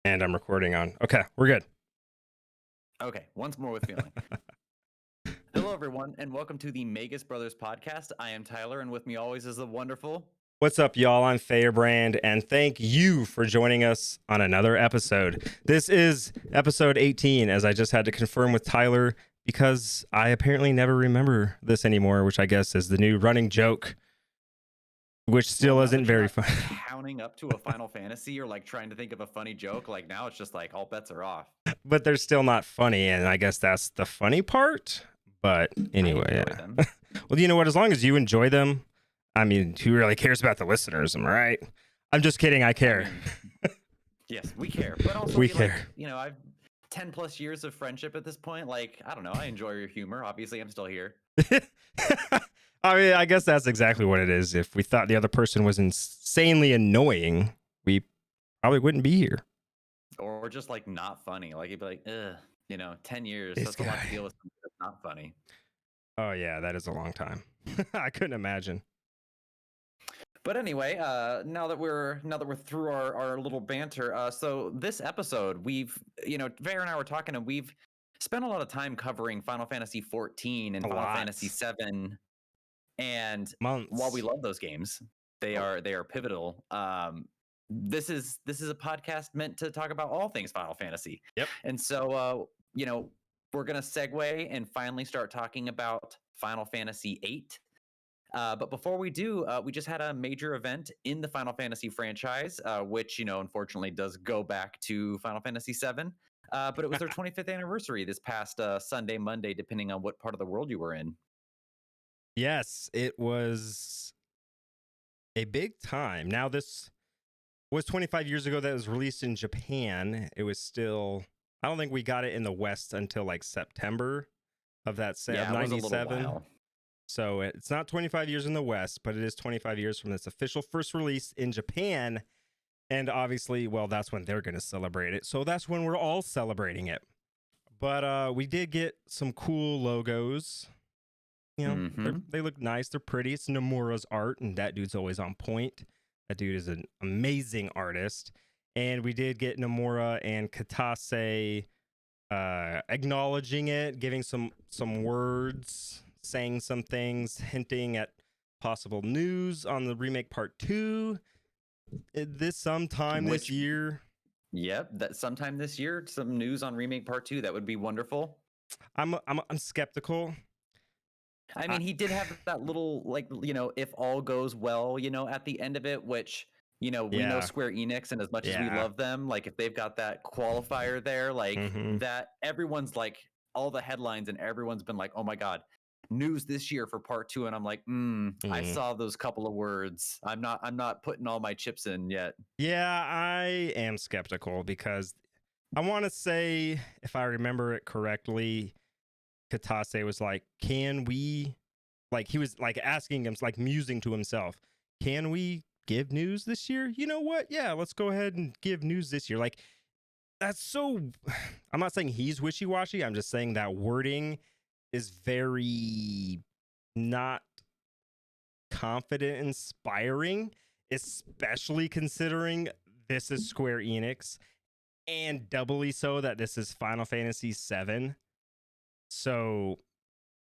And I'm recording on. Okay, we're good. Okay, once more with feeling. Hello, everyone, and welcome to the Magus Brothers podcast. I am Tyler, and with me always is the wonderful. What's up, y'all? I'm Feyerbrand, and thank you for joining us on another episode. This is episode 18, as I just had to confirm with Tyler because I apparently never remember this anymore, which I guess is the new running joke, which still isn't very fun. Counting up to a Final Fantasy or like trying to think of a funny joke, like now it's just like all bets are off. But they're still not funny, and I guess that's the funny part. But anyway, yeah. Well, you know what? As long as you enjoy them, I mean, who really cares about the listeners? Am I right? I'm just kidding. I care. I mean, yes, we care, but also we care. Like, you know, I've 10 plus years of friendship at this point. Like, I don't know. I enjoy your humor. Obviously, I'm still here. I mean, I guess that's exactly what it is. If we thought the other person was insanely annoying, we probably wouldn't be here. Or just like not funny. Like you'd be like, ugh, you know, 10 years. That's a lot to deal with something that's not funny. Oh yeah, that is a long time. I couldn't imagine. But anyway, now that we're through our little banter, so this episode we've Vera and I were talking, and we've spent a lot of time covering Final Fantasy XIV and Final Fantasy VII, and months. While we love those games, they are pivotal. This is a podcast meant to talk about all things Final Fantasy. Yep. And so we're gonna segue and finally start talking about Final Fantasy VIII. But before we do, we just had a major event in the Final Fantasy franchise, which, unfortunately does go back to Final Fantasy VII. But it was their 25th anniversary this past Sunday, Monday, depending on what part of the world you were in. Yes, it was a big time. Now, this was 25 years ago that it was released in Japan. It was still, I don't think we got it in the West until like September of that yeah, 97. So it's not 25 years in the West, but it is 25 years from its official first release in Japan. And obviously, well, that's when they're going to celebrate it. So that's when we're all celebrating it. But we did get some cool logos. You know, they look nice. They're pretty. It's Nomura's art, and that dude's always on point. That dude is an amazing artist. And we did get Nomura and Katase acknowledging it, giving some words, saying some things, hinting at possible news on the remake part 2 sometime this year. Yep, that sometime this year, some news on remake part 2. That would be wonderful. I'm skeptical. I mean, he did have that little, like, if all goes well, at the end of it, which, we know Square Enix, and as much as we love them, like, if they've got that qualifier there, like, that everyone's like, all the headlines, and everyone's been like, oh my God, news this year for part 2, and I'm like, I saw those couple of words. I'm not putting all my chips in yet. Yeah, I am skeptical because I want to say, if I remember it correctly, Katase was like, can we, like, he was like asking him, like musing to himself, can we give news this year? You know what? Yeah, let's go ahead and give news this year. Like, that's so, I'm not saying he's wishy-washy. I'm just saying that wording is very not confident inspiring, especially considering this is Square Enix, and doubly so that this is Final Fantasy VII. So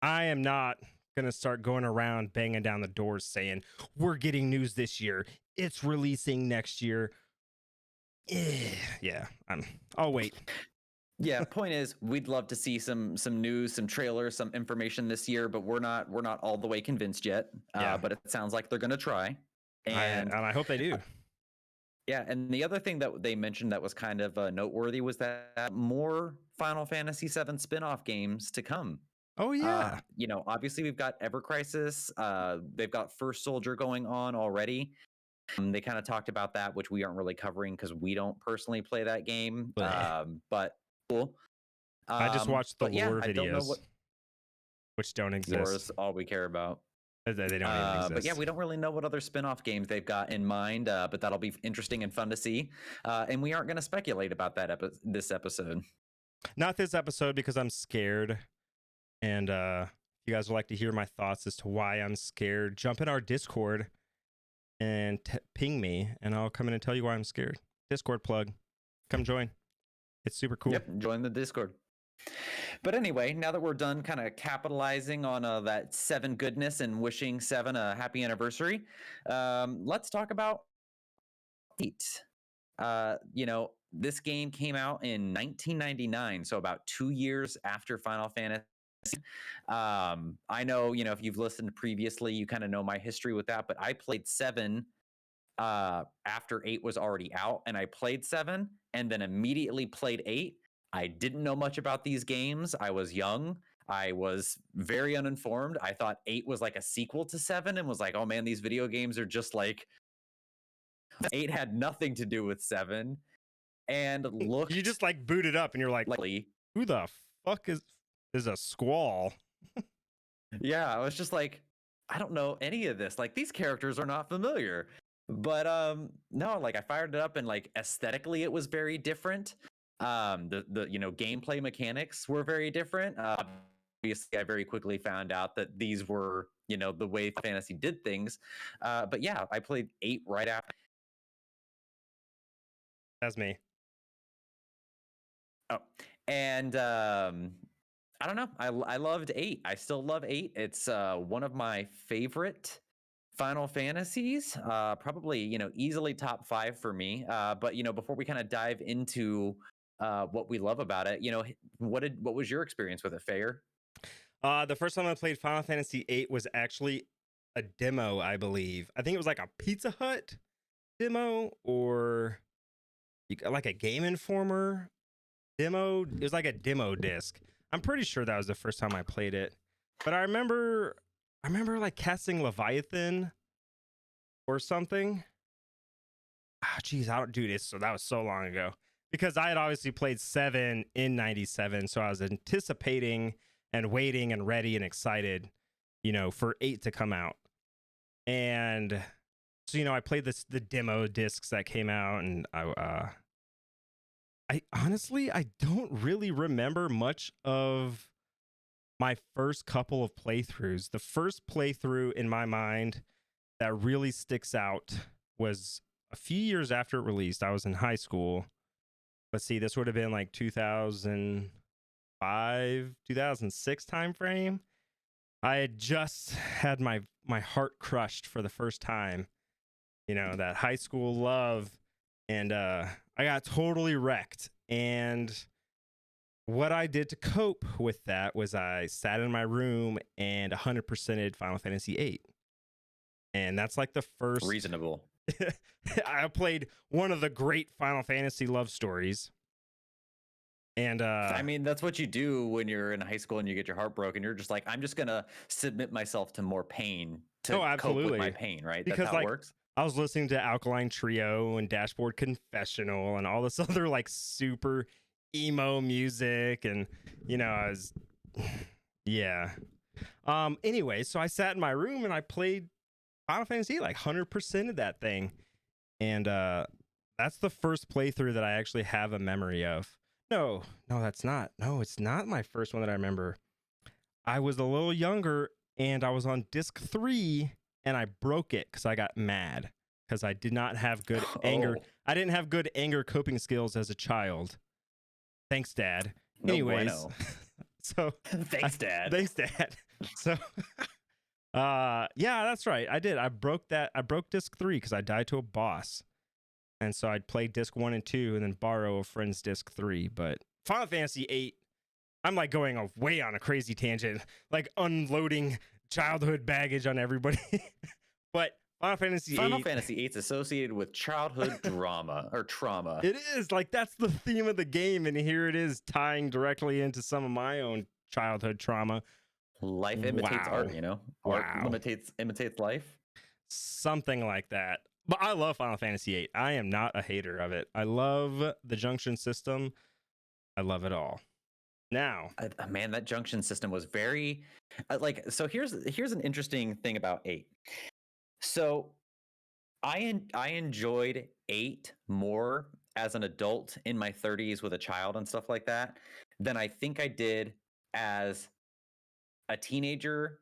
I am not gonna start going around banging down the doors saying we're getting news this year, it's releasing next year. Yeah, I'll wait. Yeah, point is, we'd love to see some news, some trailers, some information this year, but we're not all the way convinced yet. But it sounds like they're gonna try, and I hope they do. Yeah, and the other thing that they mentioned that was kind of noteworthy was that more Final Fantasy VII spin-off games to come. Oh yeah. Obviously we've got Ever Crisis. They've got First Soldier going on already. They kind of talked about that, which we aren't really covering because we don't personally play that game. But cool. I just watched the lore videos, which don't exist. Lore is all we care about. They don't even exist. But yeah, we don't really know what other spin-off games they've got in mind, but that'll be interesting and fun to see. And we aren't going to speculate about that this episode. Not this episode, because I'm scared. And you guys would like to hear my thoughts as to why I'm scared, jump in our Discord and ping me, and I'll come in and tell you why I'm scared. Discord plug. Come join. It's super cool. Yep, join the Discord. But anyway, now that we're done kind of capitalizing on that 7 goodness and wishing 7 a happy anniversary, let's talk about 8. This game came out in 1999, so about 2 years after Final Fantasy. I know, if you've listened previously, you kind of know my history with that, but I played 7 after 8 was already out, and I played 7 and then immediately played 8. I didn't know much about these games. I was young. I was very uninformed. I thought 8 was like a sequel to 7 and was like, oh man, these video games are just like 8 had nothing to do with 7. And looked, you just like boot it up and you're like, who the fuck is a squall? Yeah, I was just like, I don't know any of this. Like, these characters are not familiar. But no, like I fired it up and like aesthetically it was very different. The gameplay mechanics were very different. Obviously, I very quickly found out that these were, the way fantasy did things. But yeah, I played 8 right after. That's me. Oh, and I don't know. I loved 8. I still love 8. It's one of my favorite Final Fantasies. Probably, easily top 5 for me. But before we kind of dive into what we love about it, what was your experience with it, Fayer? The first time I played Final Fantasy VIII was actually a demo, I believe. I think it was like a Pizza Hut demo or like a Game Informer demo. It was like a demo disc. I'm pretty sure that was the first time I played it. But I remember like casting Leviathan or something. Geez, I don't do this. So that was so long ago. Because I had obviously played 7 in 97. So I was anticipating and waiting and ready and excited, for 8 to come out. And so, I played the demo discs that came out, and I honestly, I don't really remember much of my first couple of playthroughs. The first playthrough in my mind that really sticks out was a few years after it released. I was in high school. Let's see, this would have been like 2005, 2006 timeframe. I had just had my heart crushed for the first time. That high school love. And I got totally wrecked. And what I did to cope with that was I sat in my room and 100%ed Final Fantasy VIII. And that's like the first... Reasonable. I played one of the great Final Fantasy love stories. And I mean, that's what you do when you're in high school and you get your heart broken. You're just like, I'm just going to submit myself to more pain to cope with my pain, right? Because that's how it works. I was listening to Alkaline Trio and Dashboard Confessional and all this other like super emo music. And, I was, yeah. Anyway, so I sat in my room and I played Final Fantasy, like 100% of that thing. And that's the first playthrough that I actually have a memory of. No, that's not. No, it's not my first one that I remember. I was a little younger and I was on disc 3 and I broke it because I got mad because I did not have good anger. I didn't have good anger coping skills as a child. Thanks, Dad. No Anyways, bueno. So thanks, Dad. Thanks, Dad. So, yeah, that's right. I did. I broke disc 3 because I died to a boss. And so I'd play disc 1 and 2 and then borrow a friend's disc 3. But Final Fantasy VIII, I'm like going way on a crazy tangent, like unloading childhood baggage on everybody. But Final Fantasy VIII is associated with childhood drama or trauma. It is like that's the theme of the game, and here it is tying directly into some of my own childhood trauma. Life imitates art, Art imitates life. Something like that. But I love Final Fantasy VIII. I am not a hater of it. I love the junction system. I love it all. Now, man, that junction system was very so here's an interesting thing about 8. So I enjoyed 8 more as an adult in my 30s with a child and stuff like that than I think I did as a teenager,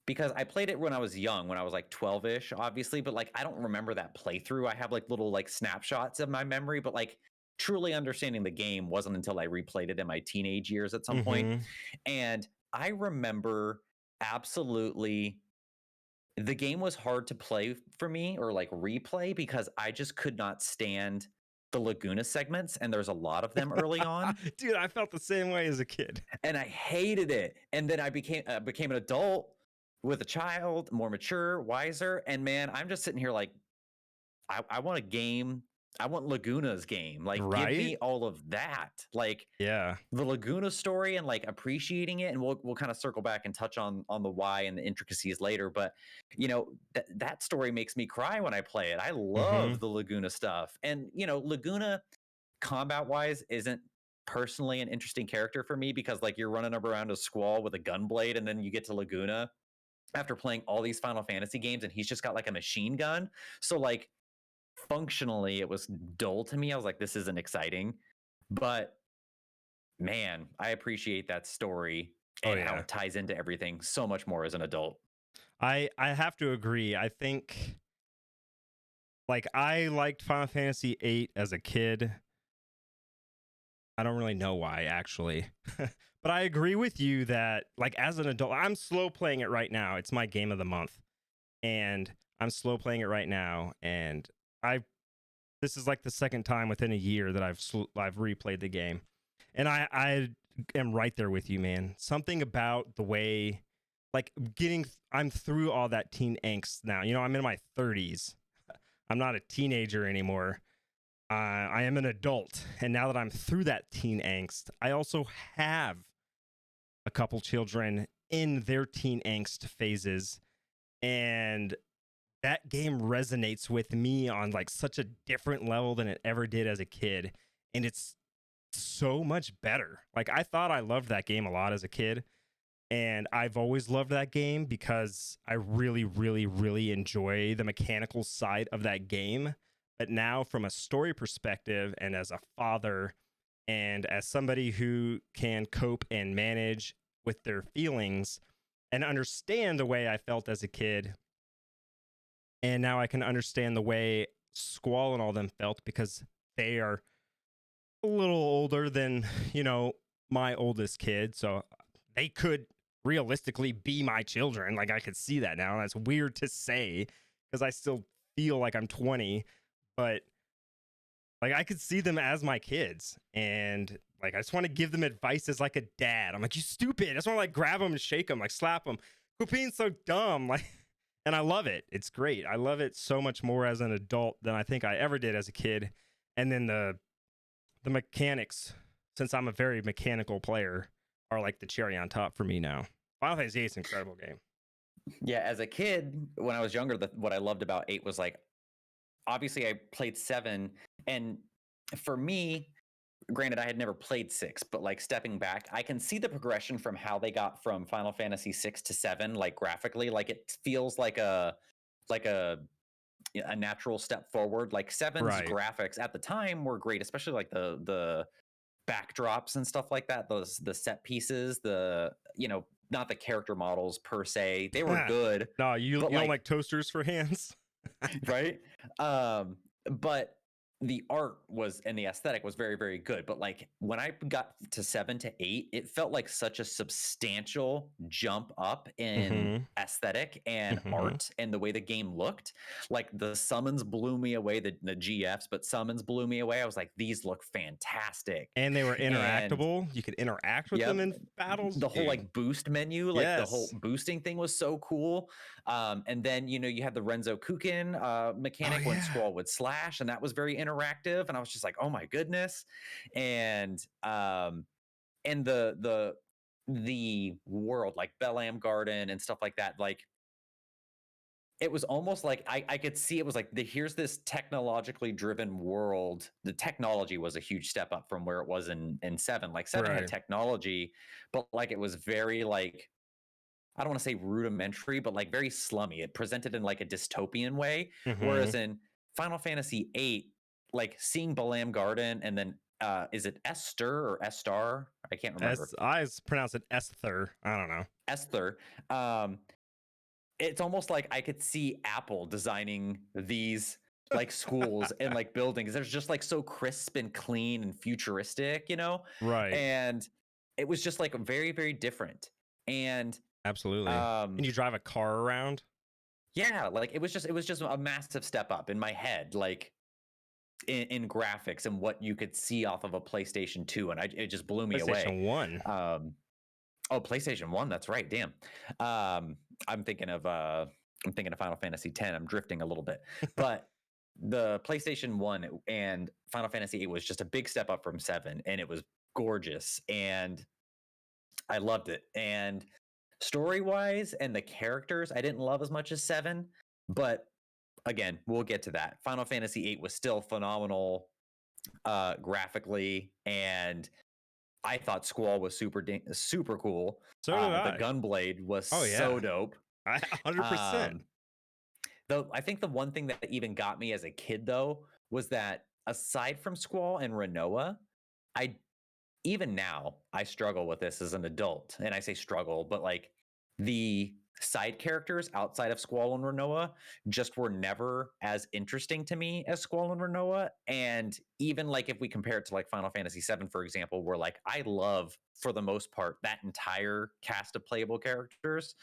because I played it when I was young, when I was like 12-ish, obviously, but like I don't remember that playthrough. I have like little like snapshots of my memory, but like truly understanding the game wasn't until I replayed it in my teenage years at some point. Mhm. And I remember absolutely the game was hard to play for me or like replay because I just could not stand the Laguna segments, and there's a lot of them early on, Dude, I felt the same way as a kid. and I hated it. And then I became an adult with a child, more mature, wiser, and man, I'm just sitting here like I want a game. I want Laguna's game. Like, give Right? me all of that. Like Yeah. the Laguna story and like appreciating it. And we'll kind of circle back and touch on the why and the intricacies later. But you know, that story makes me cry when I play it. I love Mhm. the Laguna stuff. And you know, Laguna combat wise isn't personally an interesting character for me because like you're running up around a squall with a gun blade and then you get to Laguna after playing all these Final Fantasy games and he's just got like a machine gun. So like functionally it was dull to me. I was like, this isn't exciting. But man, I appreciate that story Oh, and how yeah. it ties into everything so much more as an adult. I have to agree. I think, like, I liked Final Fantasy VIII as a kid. I don't really know why, actually. But I agree with you that, like, as an adult, I'm slow playing it right now. It's my game of the month. And I'm slow playing it right now. And I this is like the second time within a year that I've replayed the game. And I am right there with you, man. Something about the way, like, I'm through all that teen angst now. You know, I'm in my 30s. I'm not a teenager anymore. I am an adult. And now that I'm through that teen angst, I also have a couple children in their teen angst phases. And that game resonates with me on like such a different level than it ever did as a kid. And it's so much better. Like, I thought I loved that game a lot as a kid. And I've always loved that game because I really, really, really enjoy the mechanical side of that game. But now, from a story perspective, and as a father, and as somebody who can cope and manage with their feelings and understand the way I felt as a kid, and now I can understand the way Squall and all them felt because they are a little older than, my oldest kid. So they could realistically be my children. Like, I could see that now. That's weird to say because I still feel like I'm 20, but like I could see them as my kids. And like, I just want to give them advice as like a dad. I'm like, you stupid. I just want to like grab them and shake them, like slap them. Quit being so dumb. Like, and I love it. It's great. I love it so much more as an adult than I think I ever did as a kid. And then the mechanics, since I'm a very mechanical player, are like the cherry on top for me now. Final Fantasy VIII is an incredible game. Yeah, as a kid, when I was younger, what I loved about 8 was like, obviously I played 7, and for me, granted, I had never played 6, but like stepping back, I can see the progression from how they got from Final Fantasy 6 to 7, like graphically, like it feels like like a natural step forward. Like Seven's Right. graphics at the time were great, especially like the backdrops and stuff like that. The set pieces, not the character models per se, they were good, No, you but don't like like toasters for hands? right? But the art was and the aesthetic was very, very good. But like when I got to 7 to 8, it felt like such a substantial jump up in Mm-hmm. aesthetic and Mm-hmm. art and the way the game looked. Like the summons blew me away, the GFs, but summons blew me away. I was like, these look fantastic. And they were And interactable. You could interact with them yep, in battles, the whole dude. like boost menu, like the whole Yes. boosting thing was so cool. And then you had the Renzo Kukin Oh mechanic when yeah. Squall would slash, and that was very interactive. And I was just like, oh my goodness. And the world, like Bellam Garden and stuff like that, like it was almost like I could see it was like here's this technologically driven world. The technology was a huge step up from where it was in 7. Like 7 had Right. technology, but like it was very like I don't want to say rudimentary, but like very slummy. It presented in like a dystopian way. Mm-hmm. Whereas in Final Fantasy VIII, like seeing Balam Garden and then is it Esther or Estar? I can't remember. I pronounce it Esther. I don't know. Esther. Um, it's almost like I could see Apple designing these like schools and like buildings. There's just like so crisp and clean and futuristic, Right. and it was just like very, very different. And Absolutely. And you drive a car around? yeah, like it was just a massive step up in my head, like in graphics and what you could see off of a PlayStation 2, and it just blew me away. PlayStation 1. Oh, PlayStation 1, that's right. Damn. I'm thinking of Final Fantasy X. I'm drifting a little bit. But the PlayStation 1 and Final Fantasy VIII was just a big step up from 7, and it was gorgeous, and I loved it. And story-wise and the characters, I didn't love as much as 7, but again, we'll get to that. Final Fantasy VIII was still phenomenal graphically, and I thought Squall was super cool. So did I. The Gunblade was so dope. 100%. Though I think the one thing that even got me as a kid, though, was that aside from Squall and Renoa, even now I struggle with this as an adult, and I say struggle, but like the side characters outside of Squall and Renoa just were never as interesting to me as Squall and Renoa. And even like if we compare it to like Final Fantasy VII, for example, where like I love for the most part that entire cast of playable characters.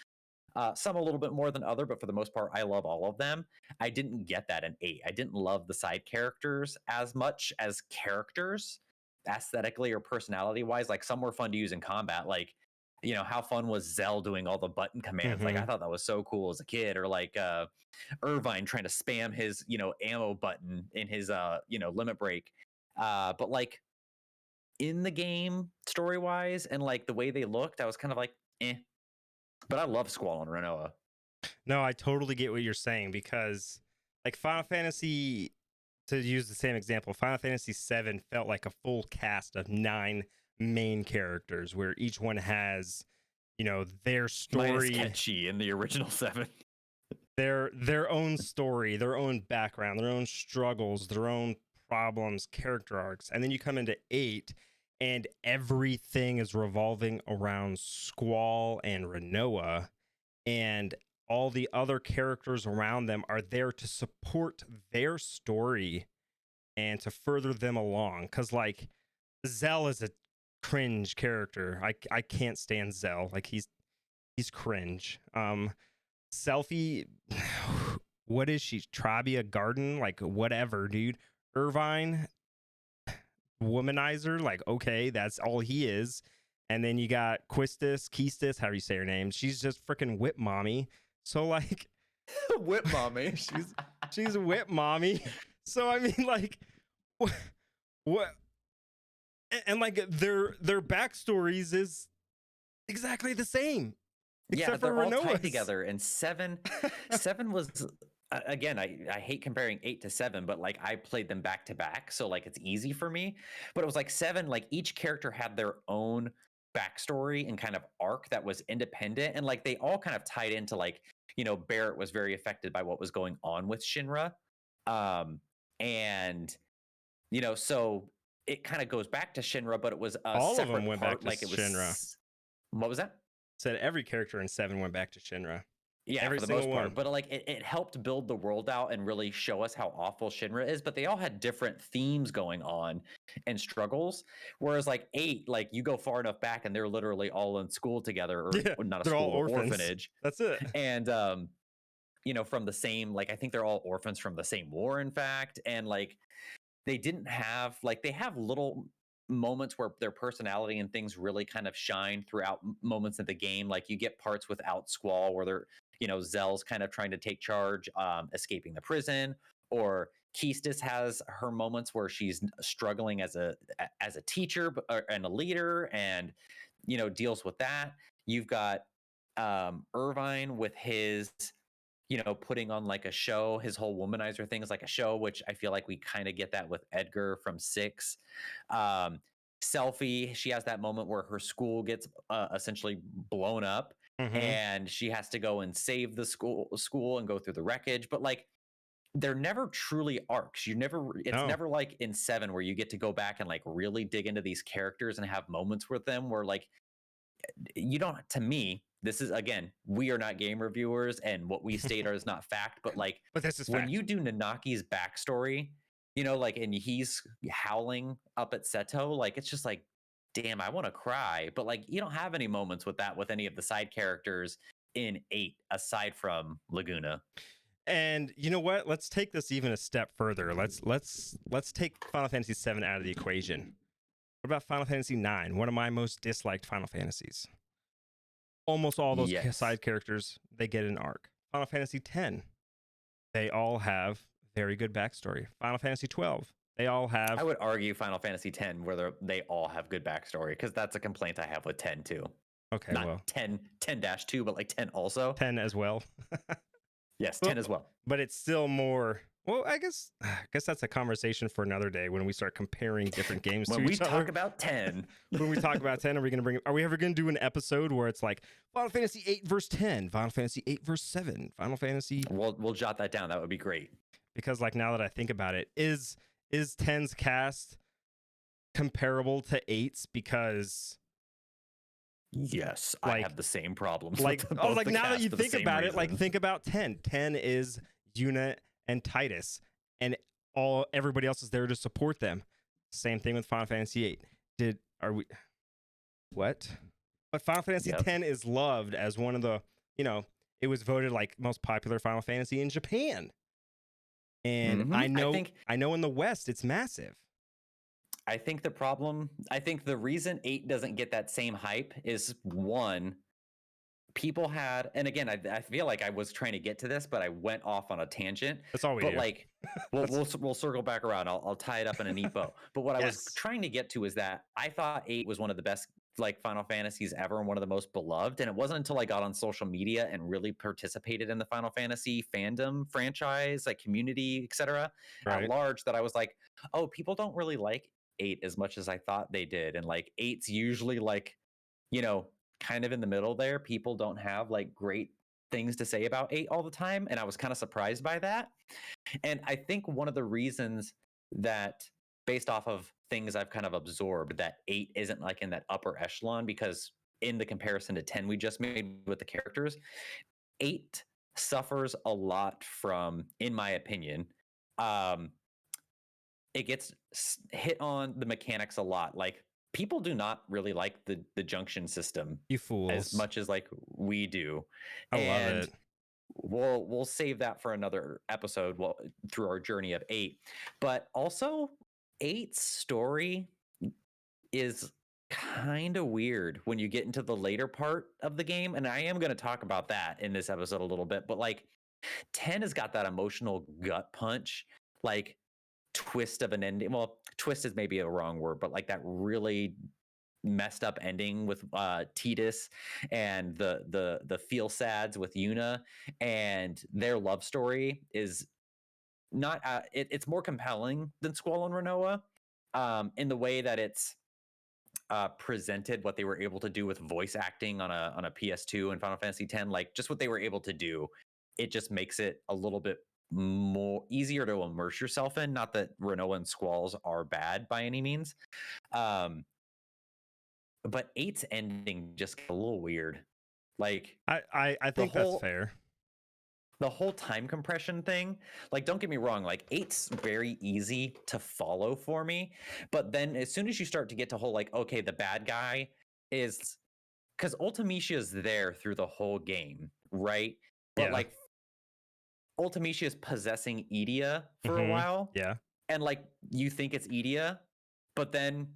Some a little bit more than other, but for the most part, I love all of them. I didn't get that in 8. I didn't love the side characters as much as characters, aesthetically or personality wise. Like some were fun to use in combat, like how fun was Zell doing all the button commands? Like I thought that was so cool as a kid. Or like Irvine trying to spam his ammo button in his limit break. But like in the game, story wise, and like the way they looked, I was kind of like but I love Squall and Renoa. No, I totally get what you're saying, because like Final Fantasy, to use the same example, Final Fantasy VII felt like a full cast of 9 main characters, where each one has, their story. Sketchy in the original 7. Their own story, their own background, their own struggles, their own problems, character arcs. And then you come into 8, and everything is revolving around Squall and Renoa, and all the other characters around them are there to support their story and to further them along. Because like Zell is a cringe character. I can't stand Zell. Like he's cringe. Selfie, what is she? Trabia Garden? Like whatever, dude. Irvine, womanizer. Like okay, that's all he is. And then you got Keistis, however you say her name. She's just freaking whip mommy. So like whip mommy. she's a whip mommy. So I mean, like what? And like their backstories is exactly the same. Except they're all tied together. And 7 was again, I hate comparing 8 to 7, but like I played them back to back, so like it's easy for me. But it was like 7, like each character had their own backstory and kind of arc that was independent, and like they all kind of tied into like Barrett was very affected by what was going on with Shinra, and so it kind of goes back to Shinra, but it was a all separate of them went part, back to like it was Shinra. What was that? Said every character in 7 went back to Shinra. Yeah, every for the most part. one. But like it helped build the world out and really show us how awful Shinra is. But they all had different themes going on and struggles. Whereas like 8, like you go far enough back and they're literally all in school together, or not a school, orphanage. That's it. And from the same, like I think they're all orphans from the same war, in fact. And like they didn't have, like they have little moments where their personality and things really kind of shine throughout moments of the game. Like you get parts without Squall where they're Zell's kind of trying to take charge, escaping the prison, or Keistis has her moments where she's struggling as a teacher and a leader, and deals with that. You've got Irvine with his putting on like a show. His whole womanizer thing is like a show, which I feel like we kind of get that with Edgar from 6. Selfie, she has that moment where her school gets essentially blown up, and she has to go and save the school and go through the wreckage. But like they're never truly arcs. It's never like in 7 where you get to go back and like really dig into these characters and have moments with them where like you don't, to me, this is, again, we are not game reviewers, and what we state is not fact, but like, But this is when fact. you do Nanaki's backstory, you know, like, and he's howling up at Seto, like, it's just like, damn, I want to cry. But like, you don't have any moments with that with any of the side characters in 8 aside from Laguna. And you know what? Let's take this even a step further. Let's take Final Fantasy VII out of the equation. What about Final Fantasy IX? One of my most disliked Final Fantasies. Almost all those side characters, they get an arc. Final Fantasy X, they all have very good backstory. Final Fantasy XII, they all have. I would argue Final Fantasy X, where they all have good backstory, because that's a complaint I have with 10 too. Okay, not well, 10-2, but like 10 also. 10 as well. Yes, 10 as well. But it's still more. Well, I guess that's a conversation for another day when we start comparing different games when to we each talk other. about 10. When we talk about 10, are we ever going to do an episode where it's like Final Fantasy 8 verse 10, Final Fantasy 8 verse 7, Final Fantasy? We'll jot that down. That would be great. Because like now that I think about it, is 10's cast comparable to 8's? Because yes, like, I have the same problems. Like, with oh, like the now that you cast for the think same about it, reason. like think about 10. 10 is Yuna and Titus, and everybody else is there to support them. Same thing with Final Fantasy VIII. What? But Final Fantasy X is loved as one of the, it was voted like most popular Final Fantasy in Japan. And I know in the West it's massive. I think the reason 8 doesn't get that same hype is, one, people had, and again, I feel like I was trying to get to this, but I went off on a tangent. That's all we do. But like, we'll circle back around. I'll tie it up in a neat bow. But what I was trying to get to is that I thought 8 was one of the best like Final Fantasies ever and one of the most beloved. And it wasn't until I got on social media and really participated in the Final Fantasy fandom, franchise, like community, etc., at large, that I was like, oh, people don't really like 8 as much as I thought they did. And like 8's usually like, kind of in the middle there. People don't have like great things to say about 8 all the time. And I was kind of surprised by that. And I think one of the reasons that, based off of things I've kind of absorbed, that 8 isn't like in that upper echelon, because in the comparison to 10 we just made with the characters, 8 suffers a lot from, in my opinion, it gets hit on the mechanics a lot. Like, people do not really like the junction system, you fools, as much as like we do. I love it. We'll save that for another episode, through our journey of 8. But also, 8's story is kind of weird when you get into the later part of the game, and I am going to talk about that in this episode a little bit. But like, 10 has got that emotional gut punch, like twist of an ending. Well, twist is maybe a wrong word, but like that really messed up ending with Tidus and the feel sads with Yuna, and their love story is not it's more compelling than Squall and Renoa, in the way that it's presented, what they were able to do with voice acting on a PS2 and Final Fantasy X, like just what they were able to do, it just makes it a little bit more easier to immerse yourself in. Not that Renoa and Squalls are bad by any means, but 8's ending just got a little weird. Like, I think that's fair. The whole time compression thing, like, don't get me wrong, like 8's very easy to follow for me, but then as soon as you start to get to whole, like, okay, the bad guy is, because Ultimecia is there through the whole game, right? But like, Ultimecia is possessing Edea for a while, and like, you think it's Edea, but then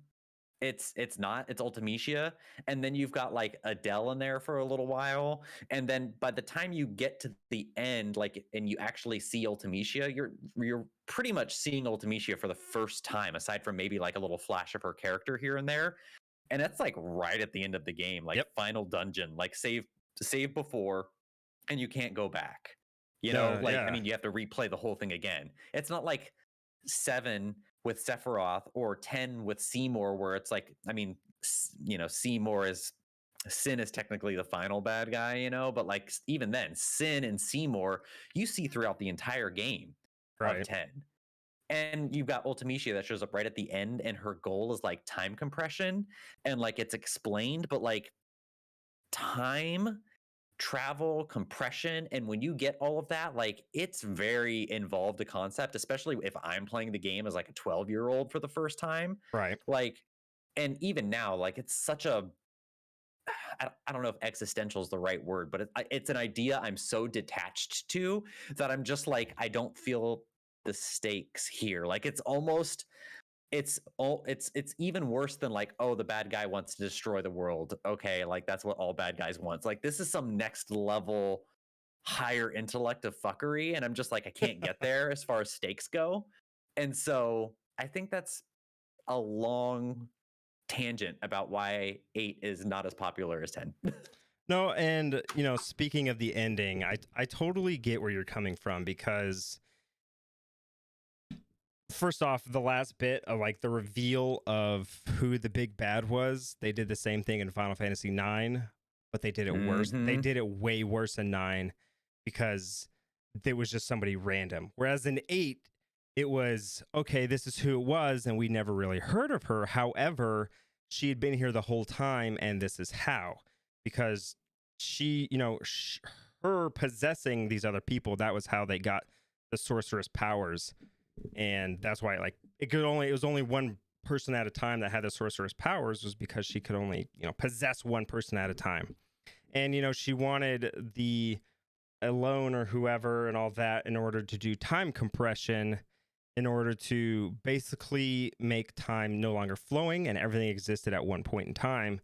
it's not, it's Ultimecia. And then you've got like Adele in there for a little while, and then by the time you get to the end, like, and you actually see Ultimecia, you're pretty much seeing Ultimecia for the first time, aside from maybe like a little flash of her character here and there. And that's like right at the end of the game, like final dungeon, like save before, and you can't go back, I mean, you have to replay the whole thing again. It's not like 7 with Sephiroth or 10 with Seymour, where it's like, I mean, Seymour is, Sin is technically the final bad guy, but like, even then, Sin and Seymour you see throughout the entire game of 10. And you've got Ultimecia that shows up right at the end, and her goal is like time compression, and like, it's explained, but like, time travel, compression, and when you get all of that, like it's very involved a concept, especially if I'm playing the game as like a 12-year-old for the first time. Right. Like, and even now, like it's such a I don't know if existential is the right word, but it's an idea I'm so detached to that I'm just like I don't feel the stakes here. Like it's almost it's even worse than like, oh, the bad guy wants to destroy the world. Okay, like that's what all bad guys want. Like this is some next level higher intellect of fuckery, and I'm just like I can't get there as far as stakes go. And so I think that's a long tangent about why 8 is not as popular as 10. No, and speaking of the ending, I totally get where you're coming from, because first off, the last bit of like the reveal of who the big bad was, they did the same thing in Final Fantasy IX, but they did it worse. They did it way worse in 9 because it was just somebody random. Whereas in 8, it was, okay, this is who it was, and we never really heard of her. However, she had been here the whole time, and this is how. Because she, her possessing these other people, that was how they got the sorceress powers. And that's why, like, it was only one person at a time that had the sorceress powers, was because she could only, possess one person at a time. And, she wanted the Alone or whoever and all that in order to do time compression, in order to basically make time no longer flowing and everything existed at one point in time.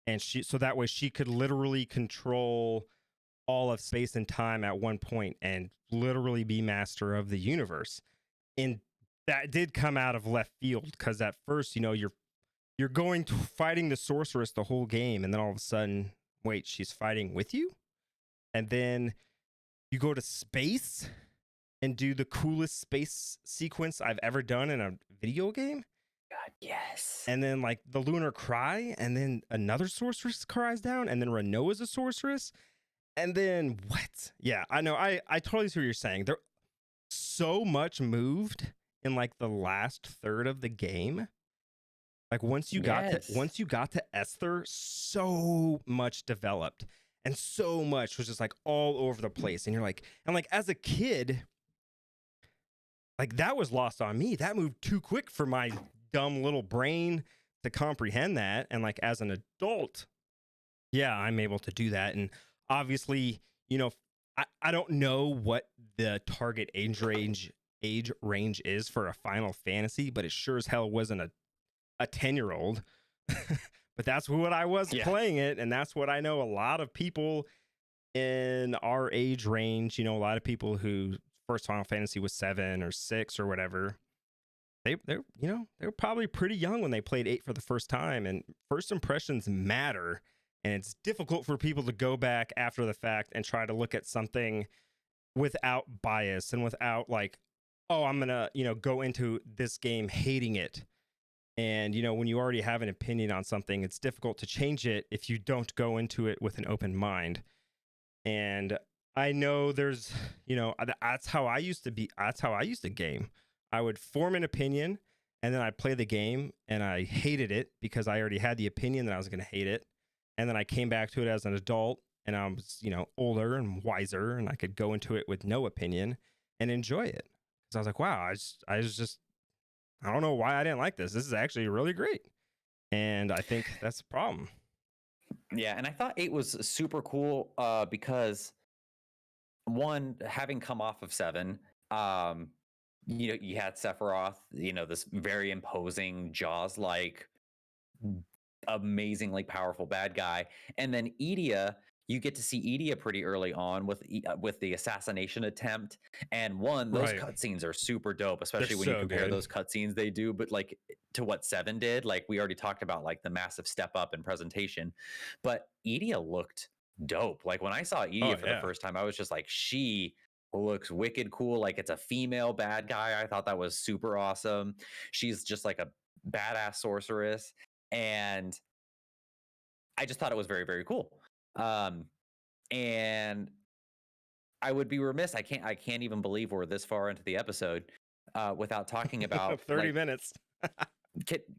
And so that way she could literally control all of space and time at one point and literally be master of the universe. And that did come out of left field, because at first, you're going to fighting the sorceress the whole game, and then all of a sudden, wait, she's fighting with you? And then you go to space and do the coolest space sequence I've ever done in a video game. God, yes. And then like the lunar cry, and then another sorceress cries down, and then Renault is a sorceress. And then what? Yeah, I know. I totally see what you're saying. There so much moved in like the last third of the game. Like once you got to Esther, so much developed, and so much was just like all over the place. And you're like, and like as a kid, like that was lost on me. That moved too quick for my dumb little brain to comprehend that. And like as an adult, yeah, I'm able to do that. And obviously, I don't know what the target age range is for a Final Fantasy, but it sure as hell wasn't a 10-year-old. But that's what I was playing it, and that's what I know a lot of people in our age range, a lot of people who first Final Fantasy was 7 or 6 or whatever, they were probably pretty young when they played 8 for the first time. And first impressions matter, and it's difficult for people to go back after the fact and try to look at something without bias and without like, oh, I'm gonna go into this game hating it. And when you already have an opinion on something, it's difficult to change it if you don't go into it with an open mind. And I know there's that's how I used to game. I would form an opinion, and then I'd play the game, and I hated it because I already had the opinion that I was going to hate it. And then I came back to it as an adult, and I was older and wiser, and I could go into it with no opinion and enjoy it. Because I was like, wow, I don't know why I didn't like this. This is actually really great. And I think that's the problem. Yeah, and I thought 8 was super cool because one, having come off of 7, you had Sephiroth, this very imposing Jaws-like, amazingly powerful bad guy, and then Edea. You get to see Edea pretty early on with the assassination attempt, and those cutscenes are super dope, especially when you compare those cutscenes they do, but like to what 7 did. Like we already talked about, like the massive step up in presentation, but Edea looked dope. Like when I saw Edea for the first time, I was just like, she looks wicked cool. Like it's a female bad guy. I thought that was super awesome. She's just like a badass sorceress, and I just thought it was very, very cool. And I would be remiss. I can't even believe we're this far into the episode without talking about 30 minutes.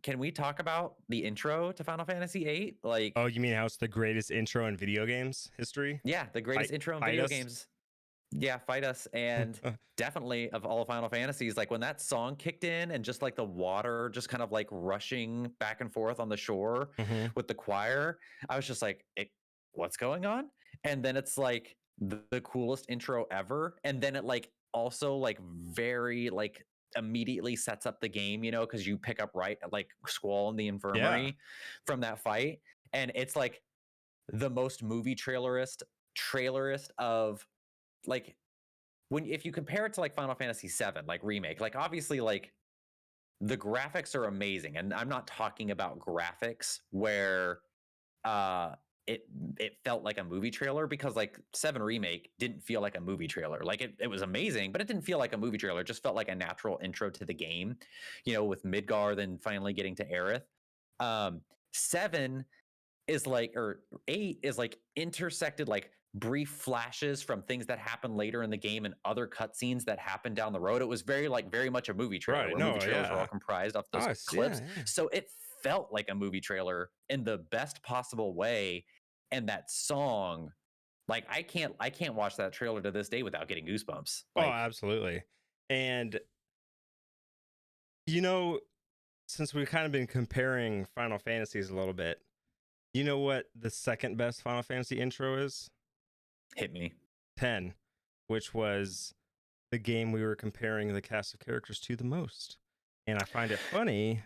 Can we talk about the intro to Final Fantasy VIII? Like, Oh, you mean how it's the greatest intro in video games history? yeah, the greatest intro in video games. Yeah, Fight Us. And definitely of all Final Fantasies, like when that song kicked in and just like the water just kind of like rushing back and forth on the shore with the choir, I was just like, what's going on? And then it's like the coolest intro ever. And then it like also like very like immediately sets up the game, you know, because you pick up right at like Squall in the infirmary from that fight. And it's like the most movie trailerist of like if you compare it to like Final Fantasy VII, like remake, like obviously like the graphics are amazing, and I'm not talking about graphics where it felt like a movie trailer, because like 7 remake didn't feel like a movie trailer. Like it was amazing, but it didn't feel like a movie trailer. It just felt like a natural intro to the game, you know, with Midgar then finally getting to Aerith. 7 is like, or 8 is like intersected like brief flashes from things that happen later in the game and other cutscenes that happen down the road. It was very much a movie trailer, where movie trailers are all comprised of those clips. So it felt like a movie trailer in the best possible way. And that song, like I can't watch that trailer to this day without getting goosebumps. Like, oh, absolutely. And you know, since we've kind of been comparing Final Fantasies a little bit, you know what the second best Final Fantasy intro is? Hit me. 10, which was the game we were comparing the cast of characters to the most. And I find it funny.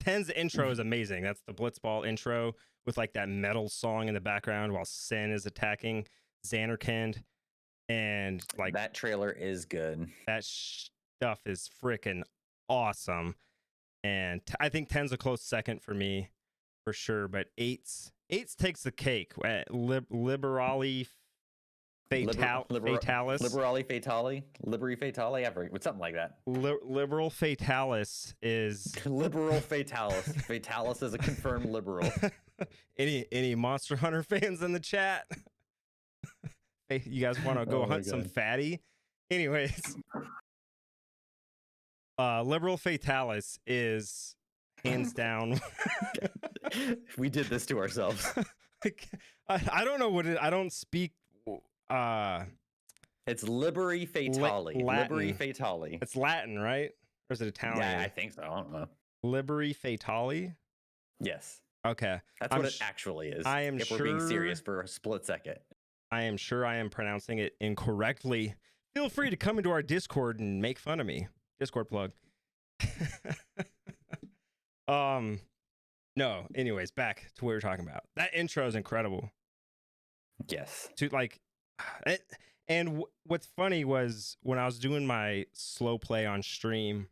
10's intro is amazing. That's the Blitzball intro with like that metal song in the background while Sen is attacking Xanarkand. And like that trailer is good. That stuff is freaking awesome. And I think 10's a close second for me, for sure. But 8's takes the cake. Liberali Fatalis. Liberali Fatali? Liberty Fatali? Something like that. Liberal Fatalis is... Liberal Fatalis. Fatalis is a confirmed liberal. Any Monster Hunter fans in the chat? Hey, you guys want to go hunt some fatty? Anyways. Liberal Fatalis is hands down... We did this to ourselves. I don't know what it... I don't speak... it's Liberi Fatali. Liberi Fatali. It's Latin, right? Or is it Italian? Yeah, I think so. I don't know. Liberi Fatali? Yes. Okay. That's what it actually is. I am if we're being serious for a split second. I am sure I am pronouncing it incorrectly. Feel free to come into our Discord and make fun of me. Discord plug. No, anyways, back to what we were talking about. That intro is incredible. Yes. To like and what's funny was when I was doing my slow play on stream,